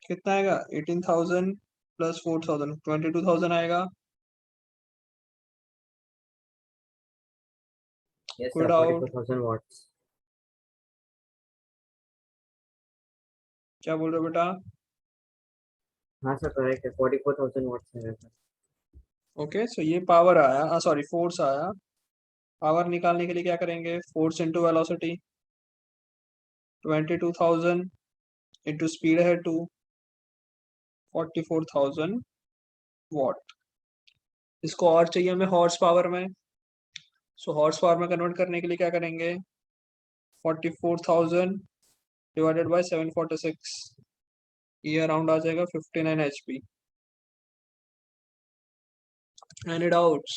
कितना आएगा? 18,000 plus 4,000 22,000 आएगा। Yes, कोई sir, डाउट? 44,000 watts. क्या बोल रहे हो बेटा? हाँ सर, करेक्ट है, 44,000 watts है सर। ओके, सो ये पावर आया, सॉरी फोर्स आया। पावर निकालने के लिए क्या करेंगे? Force into velocity, 22,000 into speed है 2, 44,000 वॉट। इसको और चाहिए हमें हॉर्स पावर में, सो हॉर्स पावर में कन्वर्ट करने के लिए क्या करेंगे? 44,000 डिवाइडेड बाय 746, ये अराउंड आ जाएगा 59 HP। Any doubts?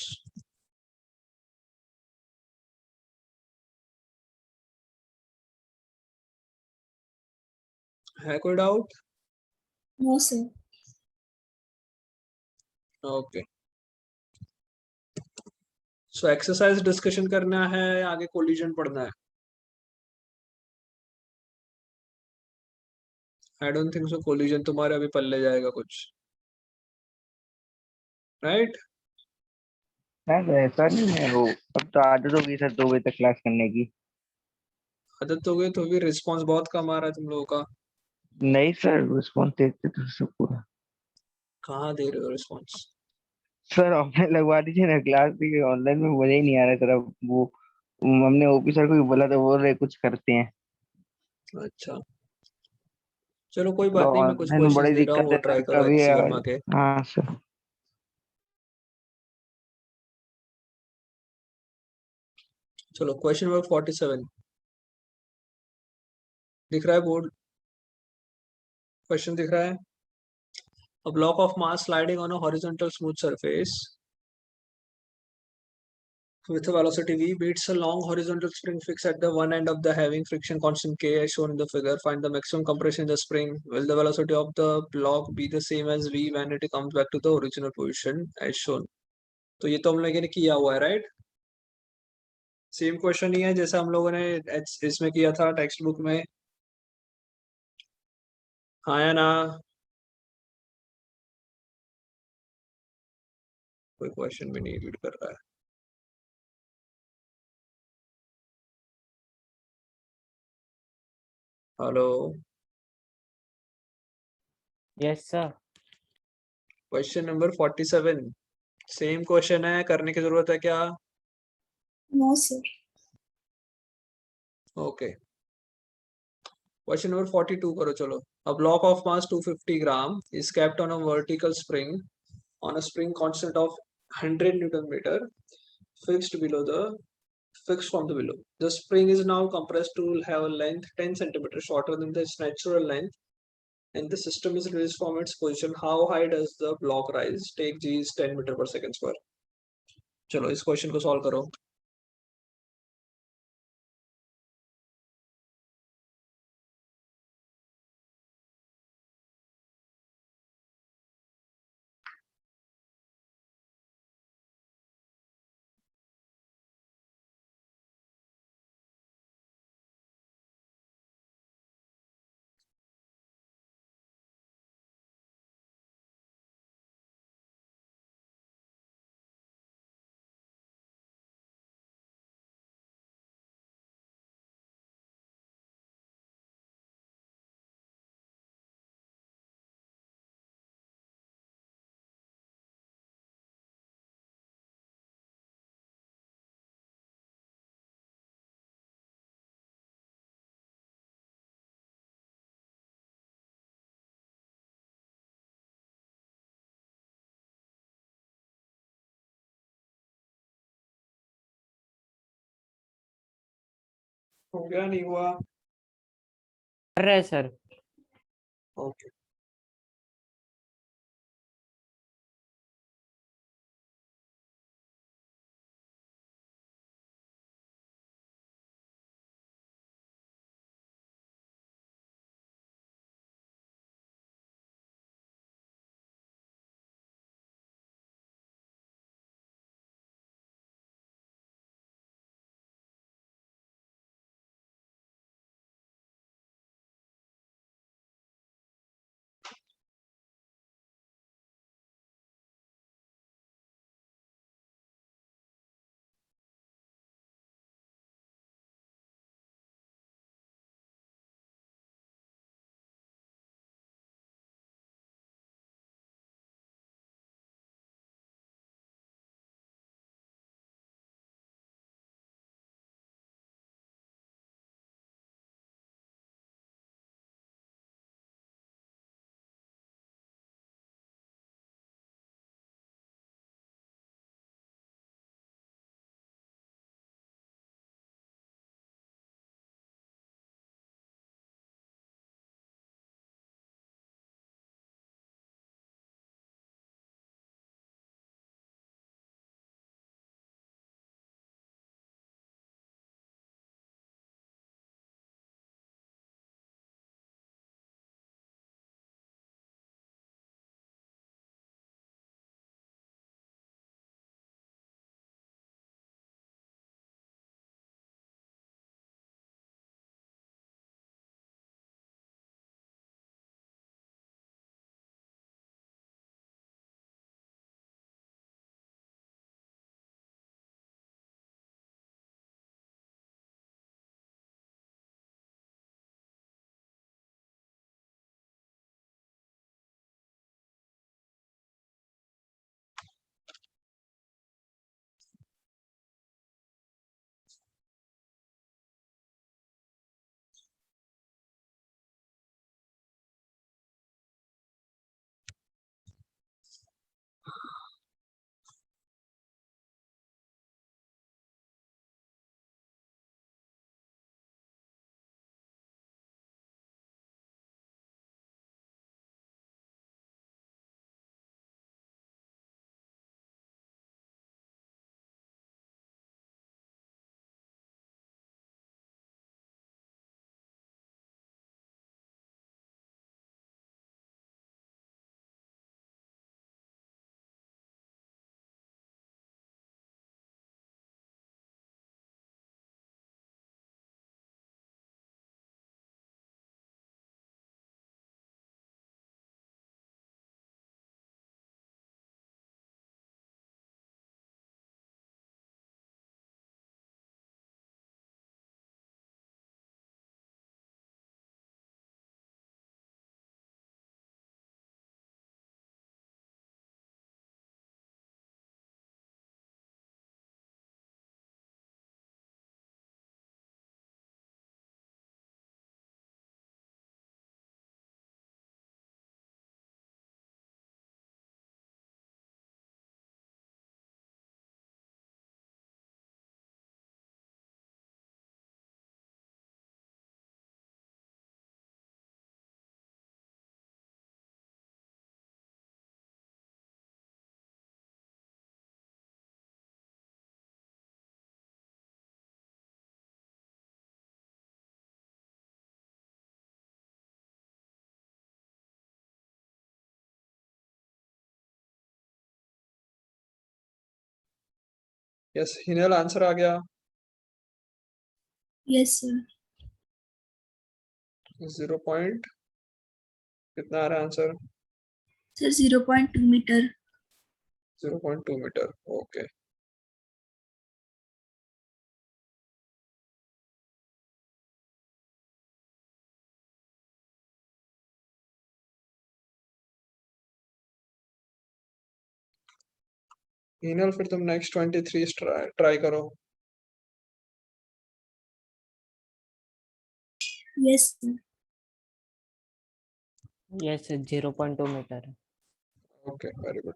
है कोई doubt? No sir. Okay, so exercise discussion करना है, आगे कोलिजन पढ़ना है? I don't think so collision तुम्हारे अभी पल्ले जाएगा कुछ, राइट? सर ऐसा नहीं है वो, अब तो आदत होगी सर 2 बजे तक क्लास करने की। आदत हो गई तो भी रिस्पांस बहुत कम आ रहा है तुम लोगों का। नहीं सर, रिस्पॉन्स देते तो सब पूरा। कहाँ दे रहे हो रिस्पांस? सर ऑफलाइन लगवा दीजिए ना क्लास, भी ऑनलाइन में मजा ही नहीं आ रहा सर। अब वो हमने ओपी सर को भी बोला था, बोल रहे कुछ करते हैं। अच्छा, चलो कोई बात नहीं, मैं कुछ ऑनलाइन में क्वेश्चंस बड़ी दे रहा हूँ, दिक्कत वो है ट्राई सर, करो कभी एक्सिगमा के। हाँ सर। चलो क्वेश्चन नंबर 47 दिख रहा है बोर्ड? क्वेश्चन दिख रहा है? A block of mass sliding on a horizontal smooth surface with a velocity v beats a long horizontal spring fixed at the one end of the having friction constant k as shown in the figure. Find the maximum compression in the spring. Will the velocity of the block be the same as v when it comes back to the original position as shown? तो ये तो हम लोगों ने किया हुआ है, right? Same question ही है जैसा हम लोगों ने इसमें किया था टेक्स्ट बुक में, हाँ या ना? कोई क्वेश्चन भी नहीं रीड कर रहा है। Hello, Yes, sir. Question number 47, same question है, करने की जरूरत है क्या? No, sir. Okay, question number 42 करो चलो. A block of mass 250 gram is kept on a vertical spring on a spring constant of 100 Newton meter fixed below the fixed from the below. The spring is now compressed to have a length 10 centimeter shorter than its natural length, and the system is released from its position. How high does the block rise? Take g is 10 meter per second square. चलो इस question को solve करो. हो गया नहीं हुआ? कर रहे हैं sir. Okay. Yes Hinal answer आ गया। Yes, sir. 0 पॉइंट कितना आ रहा है answer? Sir, 0.2 meter. 0.2 metre. Okay Hinal फिर तुम नेक्स्ट 23 ट्राई करो। Yes, sir. Yes 0.2 metre. Okay very good.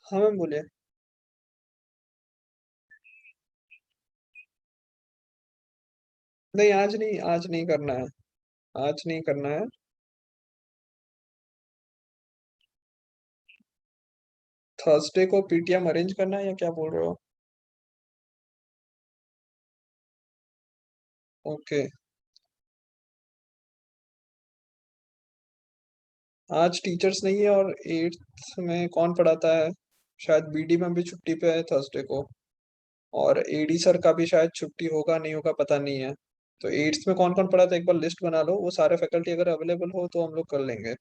हाँ मैम बोलिए। नहीं आज नहीं करना है। आज नहीं करना है। थर्सडे को पीटीएम अरेंज करना है या क्या बोल रहे हो? ओके आज टीचर्स नहीं है और 8th में कौन पढ़ाता है? शायद बीडी मैम भी छुट्टी पे है थर्सडे को और एडी सर का भी शायद छुट्टी होगा नहीं होगा पता नहीं है। तो 8th में कौन कौन पढ़ाता है एक बार लिस्ट बना लो, वो सारे फैकल्टी अगर अवेलेबल हो तो हम लोग कर लेंगे।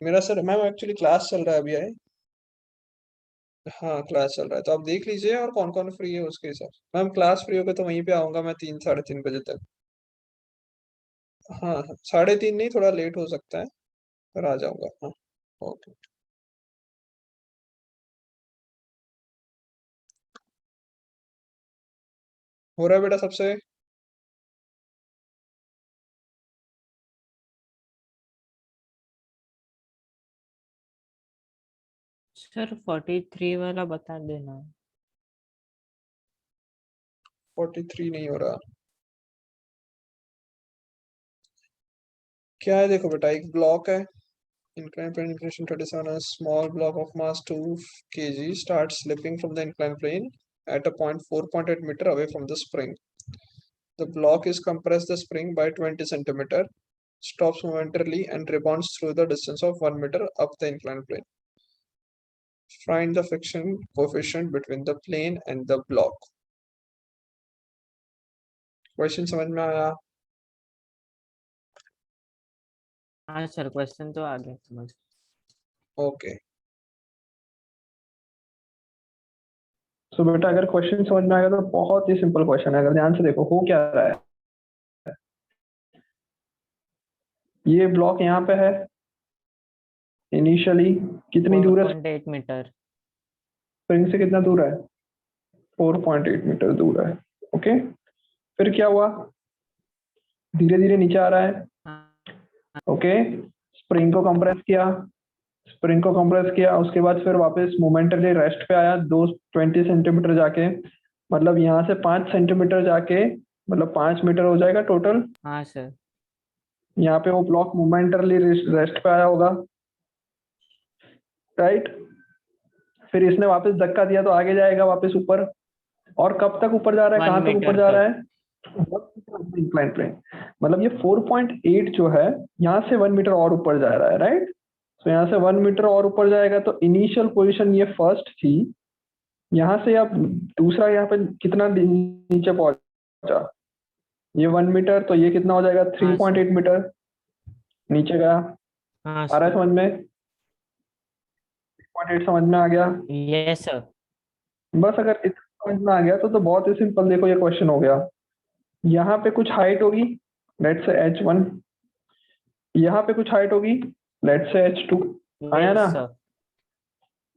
मेरा सर मैम एक्चुअली क्लास चल रहा है अभी है। हाँ क्लास चल रहा है तो आप देख लीजिए और कौन कौन फ्री है उसके हिसाब से। मैम क्लास फ्री होगा तो वहीं पे आऊंगा मैं 3 साढ़े 3 बजे तक। हाँ 3:30 नहीं थोड़ा लेट हो सकता है पर आ जाऊंगा। हाँ ओके हो रहा है बेटा सबसे? सर 43 वाला बता देना। 43 नहीं हो रहा। क्या है देखो बेटा एक ब्लॉक है inclined plane inclination 37 a small block of mass 2 kg starts slipping from the inclined plane at a point 4.8 meter away from the spring. The block is compressed the spring by 20 centimeter, stops momentarily and rebounds through the distance of 1 meter up the inclined plane. Find the friction coefficient between the plane and the block. Question समझ में आया? हाँ sir question तो आ गया समझ। Okay so बेटा अगर question समझ में आएगा तो बहुत ही सिंपल क्वेश्चन है। अगर ध्यान से देखो हो क्या रहा है, ये ब्लॉक यहाँ पे है इनिशियली कितनी दूर है 4.8 मीटर। स्प्रिंग से? कितना दूर है? 4.8 मीटर दूर है। ओके फिर क्या हुआ? धीरे धीरे नीचे आ रहा है। ओके स्प्रिंग को कंप्रेस किया उसके बाद फिर वापस मोमेंटली रेस्ट पे आया 20 सेंटीमीटर जाके, मतलब यहाँ से 5 सेंटीमीटर जाके मतलब 5 मीटर हो जाएगा टोटल। हाँ सर। यहाँ पे वो ब्लॉक मोमेंटली रेस्ट पे आया होगा राइट। फिर इसने वापस धक्का दिया तो आगे जाएगा वापस ऊपर, और कब तक ऊपर जा रहा है, 1 कहाँ तक ऊपर मीटर जा तक। रहा है, इंक्लाइन प्लेन। मतलब ये 4.8 जो है यहाँ से 1 मीटर और ऊपर जा रहा है, राइट। तो यहाँ से 1 मीटर और ऊपर जाएगा, तो इनिशियल पोजीशन ये फर्स्ट थी, यहाँ से अब दूसरा यहाँ पे कितना नीचे पहुंचा, ये 1 मीटर, तो ये कितना हो जाएगा, 3.8 मीटर नीचे गया। हाँ आ रहा है सर। समझ में, 3.8 समझ में आ गया। Yes sir. बस अगर इतना समझ में आ गया तो बहुत ही सिंपल, देखो ये क्वेश्चन हो गया। यहाँ पे कुछ हाइट होगी, लेट्स से h1, यहाँ पे कुछ हाइट होगी, लेट्स से h2, आया ना। Yes sir.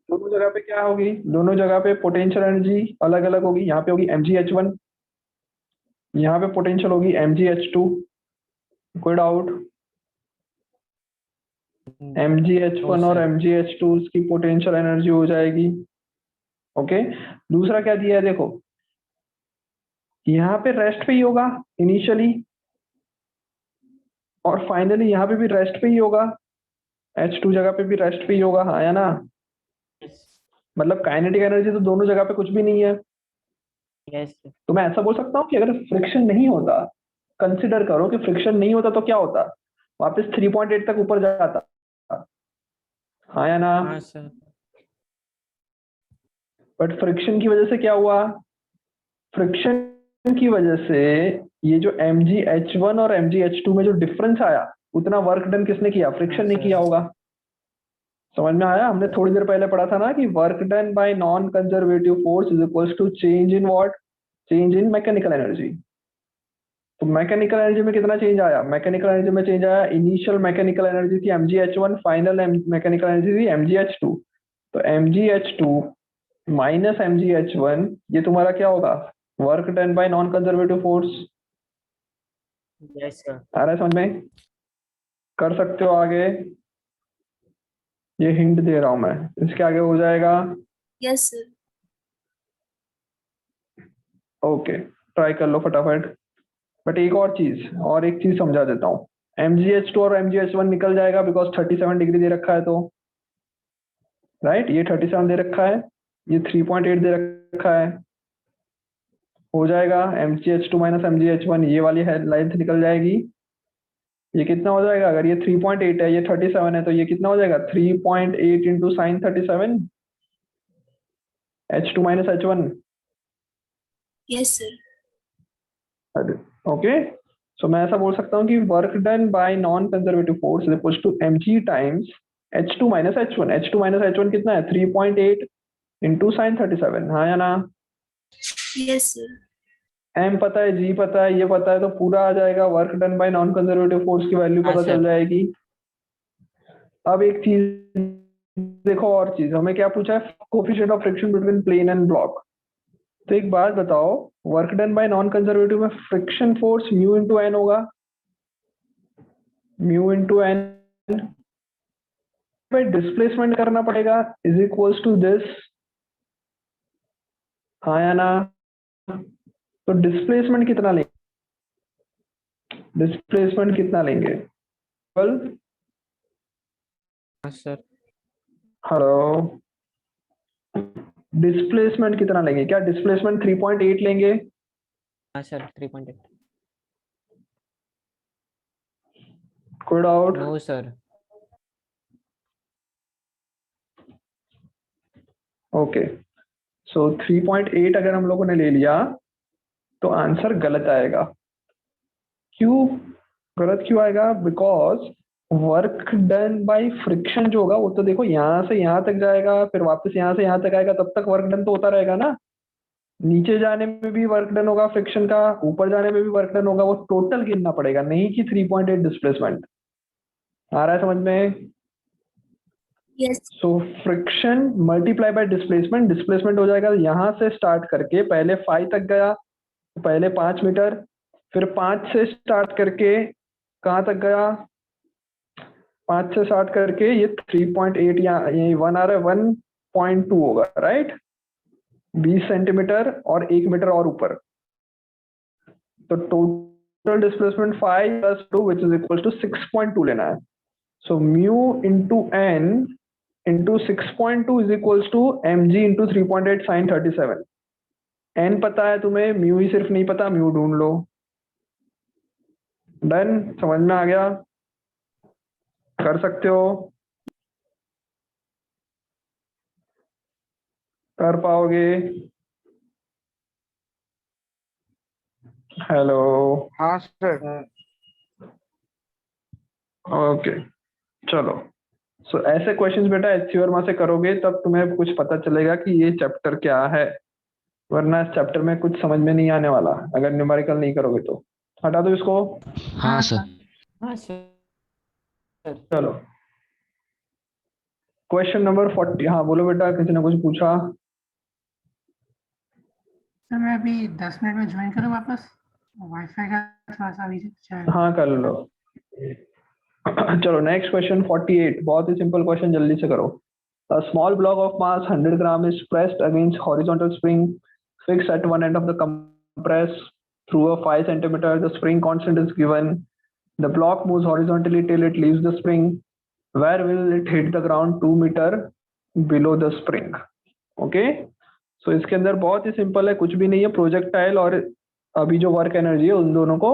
दोनों जगह पे क्या होगी, दोनों जगह पे पोटेंशियल एनर्जी अलग अलग होगी। यहाँ पे होगी mgh1, यहाँ पे पोटेंशियल होगी mgh2। कोई डाउट, mgh1 और sir. mgh2 की पोटेंशियल एनर्जी हो जाएगी। ओके, दूसरा क्या दिया है देखो, यहाँ पे रेस्ट पे ही होगा इनिशियली, और फाइनली यहाँ पे भी रेस्ट पे ही होगा, H2 जगह पे भी रेस्ट पे ही होगा, हाँ या ना। मतलब काइनेटिक एनर्जी तो दोनों जगह पे कुछ भी नहीं है। यस तो मैं ऐसा बोल सकता हूँ कि अगर फ्रिक्शन नहीं होता, कंसिडर करो कि फ्रिक्शन नहीं होता तो क्या होता, वापस 3.8 तक ऊपर जाता, हाँ या ना। हाँ सर। बट फ्रिक्शन की वजह से क्या हुआ, फ्रिक्शन की वजह से ये जो mgh1 और mgh2 में जो डिफरेंस आया, उतना वर्क डन किसने किया, फ्रिक्शन ने sir. किया होगा। समझ में आया, हमने थोड़ी देर पहले पढ़ा था ना कि work done by non conservative force is equals to change in what, change in mechanical energy. तो मैकेनिकल एनर्जी में कितना चेंज आया, मैकेनिकल एनर्जी में चेंज आया, इनिशियल मैकेनिकल एनर्जी थी mgh1, फाइनल मैकेनिकल एनर्जी थी mgh2। तो mgh2 माइनस mgh1, ये तुम्हारा क्या होगा, work done by non conservative force. Yes sir. आ रहा है समझ में, कर सकते हो आगे, ये हिंट दे रहा हूं मैं, इसके आगे हो जाएगा। Yes, sir. ओके, ट्राई कर लो फटाफट। बट एक और एक चीज समझा देता हूँ, mgh2 और mgh1 निकल जाएगा बिकॉज 37 डिग्री दे रखा है, तो राइट, ये 37 दे रखा है, ये 3.8 दे रखा है, हो जाएगा mgh2 माइनस mgh1, ये वाली लेंथ निकल जाएगी। ये कितना हो जाएगा, अगर ये 3.8 है, ये 37 है, तो ये कितना हो जाएगा, 3.8 into sine 37, h2 minus h1। Yes, sir. Okay, so मैं ऐसा बोल सकता हूँ कि work done by non conservative force is equals to mg times h2 minus h1। h2 minus h1 कितना है, 3.8 इंटू साइन 37, हाँ या ना। Yes, sir. m पता है, g पता है, ये पता है, तो पूरा आ जाएगा, work done by non conservative force की वैल्यू हाँ, पता चल sir. जाएगी। अब एक चीज देखो, और चीज हमें क्या पूछा है, coefficient of friction between plane and block. तो एक बात बताओ, work done by non conservative में friction force mu into n होगा, म्यू इंटू एन, डिस्प्लेसमेंट करना पड़ेगा इज इक्वल्स टू दिस, हाँ या ना। तो डिस्प्लेसमेंट कितना लेंगे, डिस्प्लेसमेंट कितना लेंगे, हाँ सर। हेलो, डिस्प्लेसमेंट कितना लेंगे, क्या डिस्प्लेसमेंट 3.8 लेंगे, हाँ सर। 3.8। कोई doubt. No sir. Okay, so 3.8 अगर हम लोगों ने ले लिया तो आंसर गलत आएगा। क्यों गलत क्यों आएगा, because work done by friction जो होगा वो तो देखो यहाँ से यहाँ तक जाएगा, फिर वापस यहाँ से यहाँ तक आएगा, तब तक वर्क डन तो होता रहेगा ना। नीचे जाने में भी वर्क डन होगा फ्रिक्शन का, ऊपर जाने में भी वर्क डन होगा, वो टोटल गिनना पड़ेगा, नहीं कि 3.8 डिस्प्लेसमेंट। आ रहा है समझ में। Yes. So friction multiply by displacement, displacement हो जाएगा यहाँ से स्टार्ट करके, पहले 5 तक गया तो पहले 5 मीटर, फिर 5 से स्टार्ट करके कहाँ तक गया, 5 से स्टार्ट करके ये 3.8, यहाँ यही 1 आ रहा है, 1.2 होगा, राइट, 20 सेंटीमीटर और 1 मीटर और ऊपर। तो total displacement 5 + 2 which is equal to 6.2 लेना है। So mu into n into 6.2 is equals to mg into 3.8 sin 37. n पता है तुम्हें, म्यू ही सिर्फ नहीं पता, म्यू ढूंढ लो। डन, समझ में आ गया? कर सकते हो, कर पाओगे? हेलो, हाँ सर। ओके चलो। सो ऐसे क्वेश्चंस बेटा एचसी वर्मा से करोगे तब तुम्हें कुछ पता चलेगा कि ये चैप्टर क्या है, वरना इस चैप्टर में कुछ समझ में नहीं आने वाला अगर न्यूमेरिकल नहीं करोगे तो। हटा दो इसको। हाँ सर। हाँ सर। चलो क्वेश्चन नंबर 40। हाँ बोलो बेटा, किसी ने कुछ पूछा? सर मैं अभी 10 मिनट में ज्वाइन करूँ वापस, वाईफाई का थोड़ा सा अभी चाहे। हाँ कर लो। चलो नेक्स्ट क्वेश्चन 48, बहुत ही सिंपल क्वेश्चन, जल्दी से करो। A small block of mass 100 gram is pressed against horizontal spring fixed at one end of the compress through a 5 centimeter. The spring constant is given. The block moves horizontally till it leaves the spring. Where will it hit the ground 2 meter below the spring? Okay so इसके अंदर बहुत ही simple है, कुछ भी नहीं है, projectile और अभी जो वर्क एनर्जी है उन दोनों को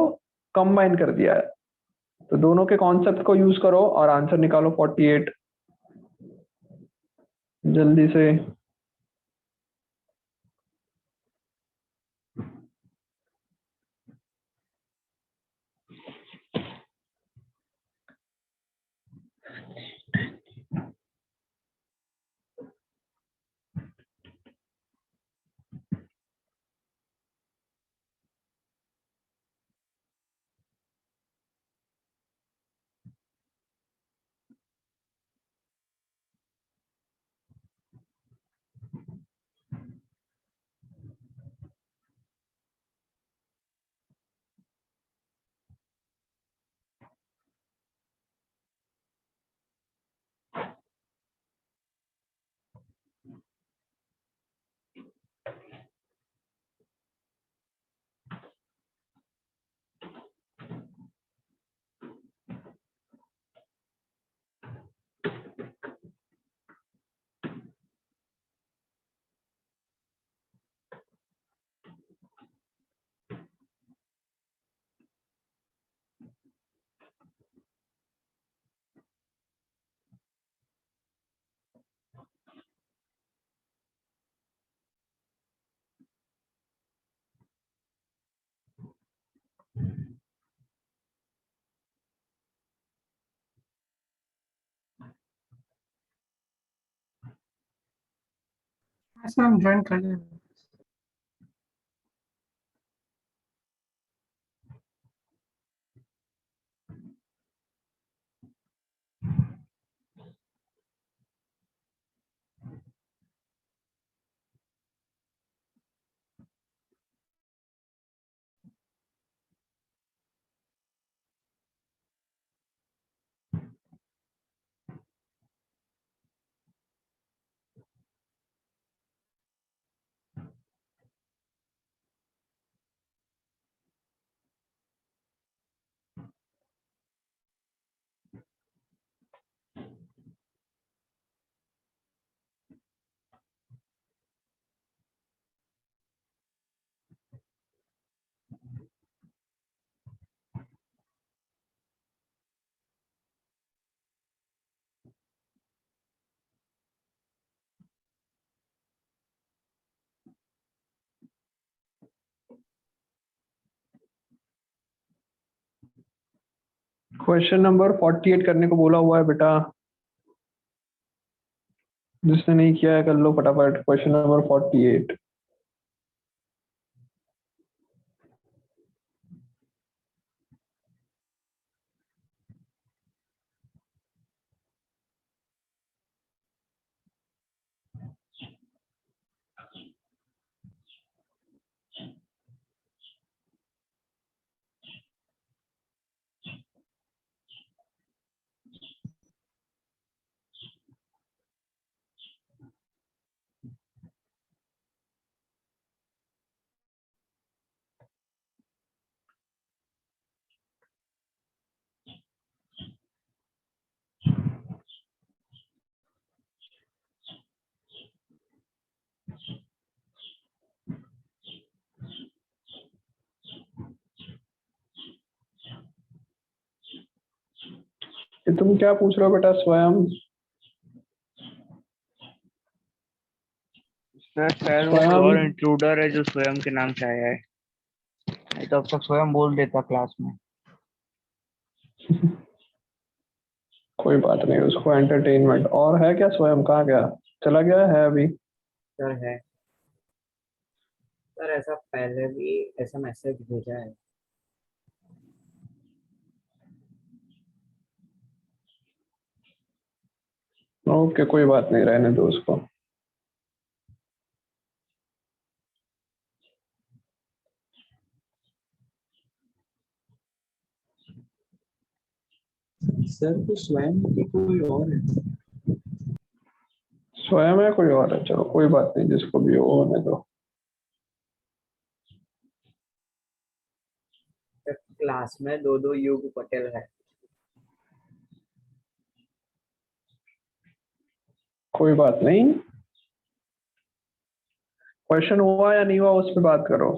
कंबाइन कर दिया है। तो दोनों के कॉन्सेप्ट को यूज करो और आंसर निकालो 48 जल्दी से। हाँ सर हम ज्वाइन कर लेंगे। क्वेश्चन नंबर 48 करने को बोला हुआ है बेटा, जिसने नहीं किया है कर लो फटाफट। Question number 48। तुम क्या पूछ रहे हो बेटा स्वयं? सर शायद वो कोई स्वयं? और इंट्रूडर है जो स्वयं के नाम से आया है। नहीं तो अब तक स्वयं बोल देता क्लास में। कोई बात नहीं, उसको एंटरटेनमेंट। और है क्या स्वयं? कहाँ गया? चला गया है अभी? सर है सर, ऐसा पहले भी ऐसा मैसेज भेजा है। ओके कोई बात नहीं, रहने दो उसको। सर तो स्वयं की कोई और है। स्वयं है कोई और है? चलो कोई बात नहीं, जिसको भी हो होने दो। सर क्लास में दो दो युग पटेल है। कोई बात नहीं, क्वेश्चन हुआ या नहीं हुआ उस पर बात करो।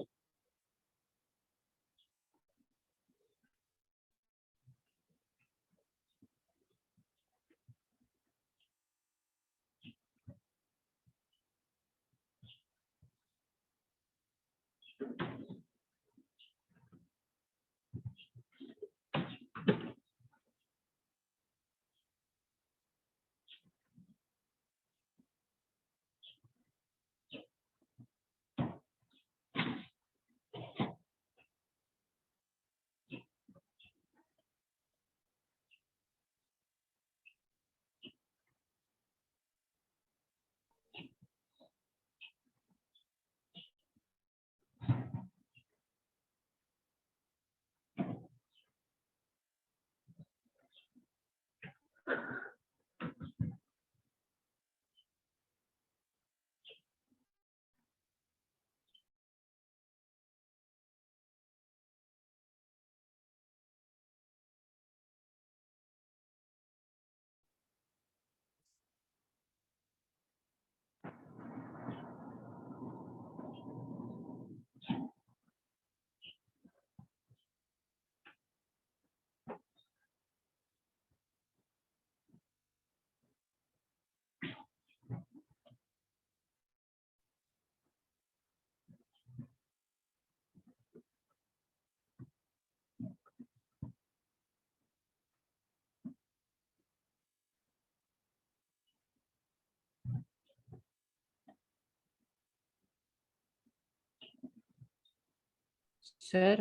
सर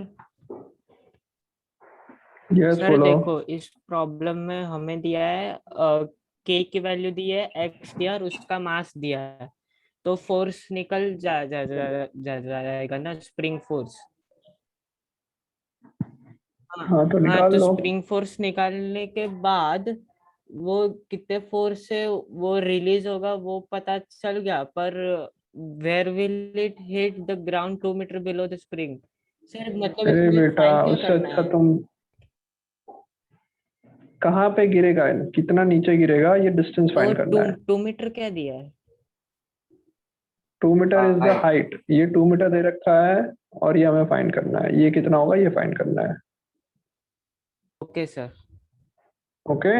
यस सर बोलो। देखो, इस प्रॉब्लम में हमें दिया है के की वैल्यू दी है, एक्स दिया और उसका मास दिया है। तो फोर्स निकल जाएगा ना, स्प्रिंग फोर्स। हाँ। हाँ तो हाँ, निकाल तो लो। स्प्रिंग फोर्स निकालने के बाद वो कितने फोर्स से वो रिलीज होगा वो पता चल गया, पर where will it hit the ground 2 metre below the spring? Sir मतलब अरे इसमें बेटा, फाइंड क्या उससे करना अच्छा है? तुम कहाँ पे गिरेगा, कितना नीचे गिरेगा, ये डिस्टेंस तो फाइंड करना है। 2 मीटर क्या दिया है? 2 metre is the height. Height, ये 2 मीटर दे रखा है। और ये हमें फाइंड करना है, ये कितना होगा ये फाइंड करना है। Okay sir. ओके।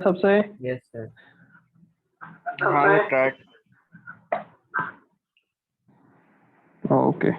सबसे? Yes, sir. हाँ स्टार्ट। ओके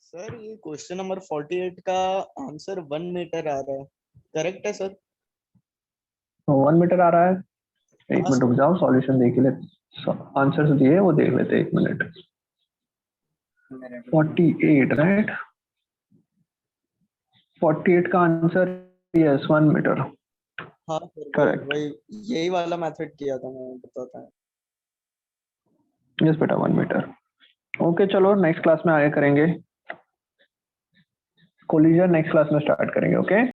सर ये क्वेश्चन नंबर 48 का आंसर 1 मीटर आ रहा है, करेक्ट है सर? 1 मीटर आ रहा है। एक हाँ, मिनट रुक जाओ, सॉल्यूशन देख ले। आंसर दिए वो देख लेते, एक मिनट। 48 राइट, 48 का आंसर यस 1 मीटर। हाँ सर Correct. वही यही वाला मेथड किया था मैं, बताता है। यस बेटा 1 मीटर। ओके चलो नेक्स्ट क्लास में आगे करेंगे, कोलिजन नेक्स्ट क्लास में स्टार्ट करेंगे। ओके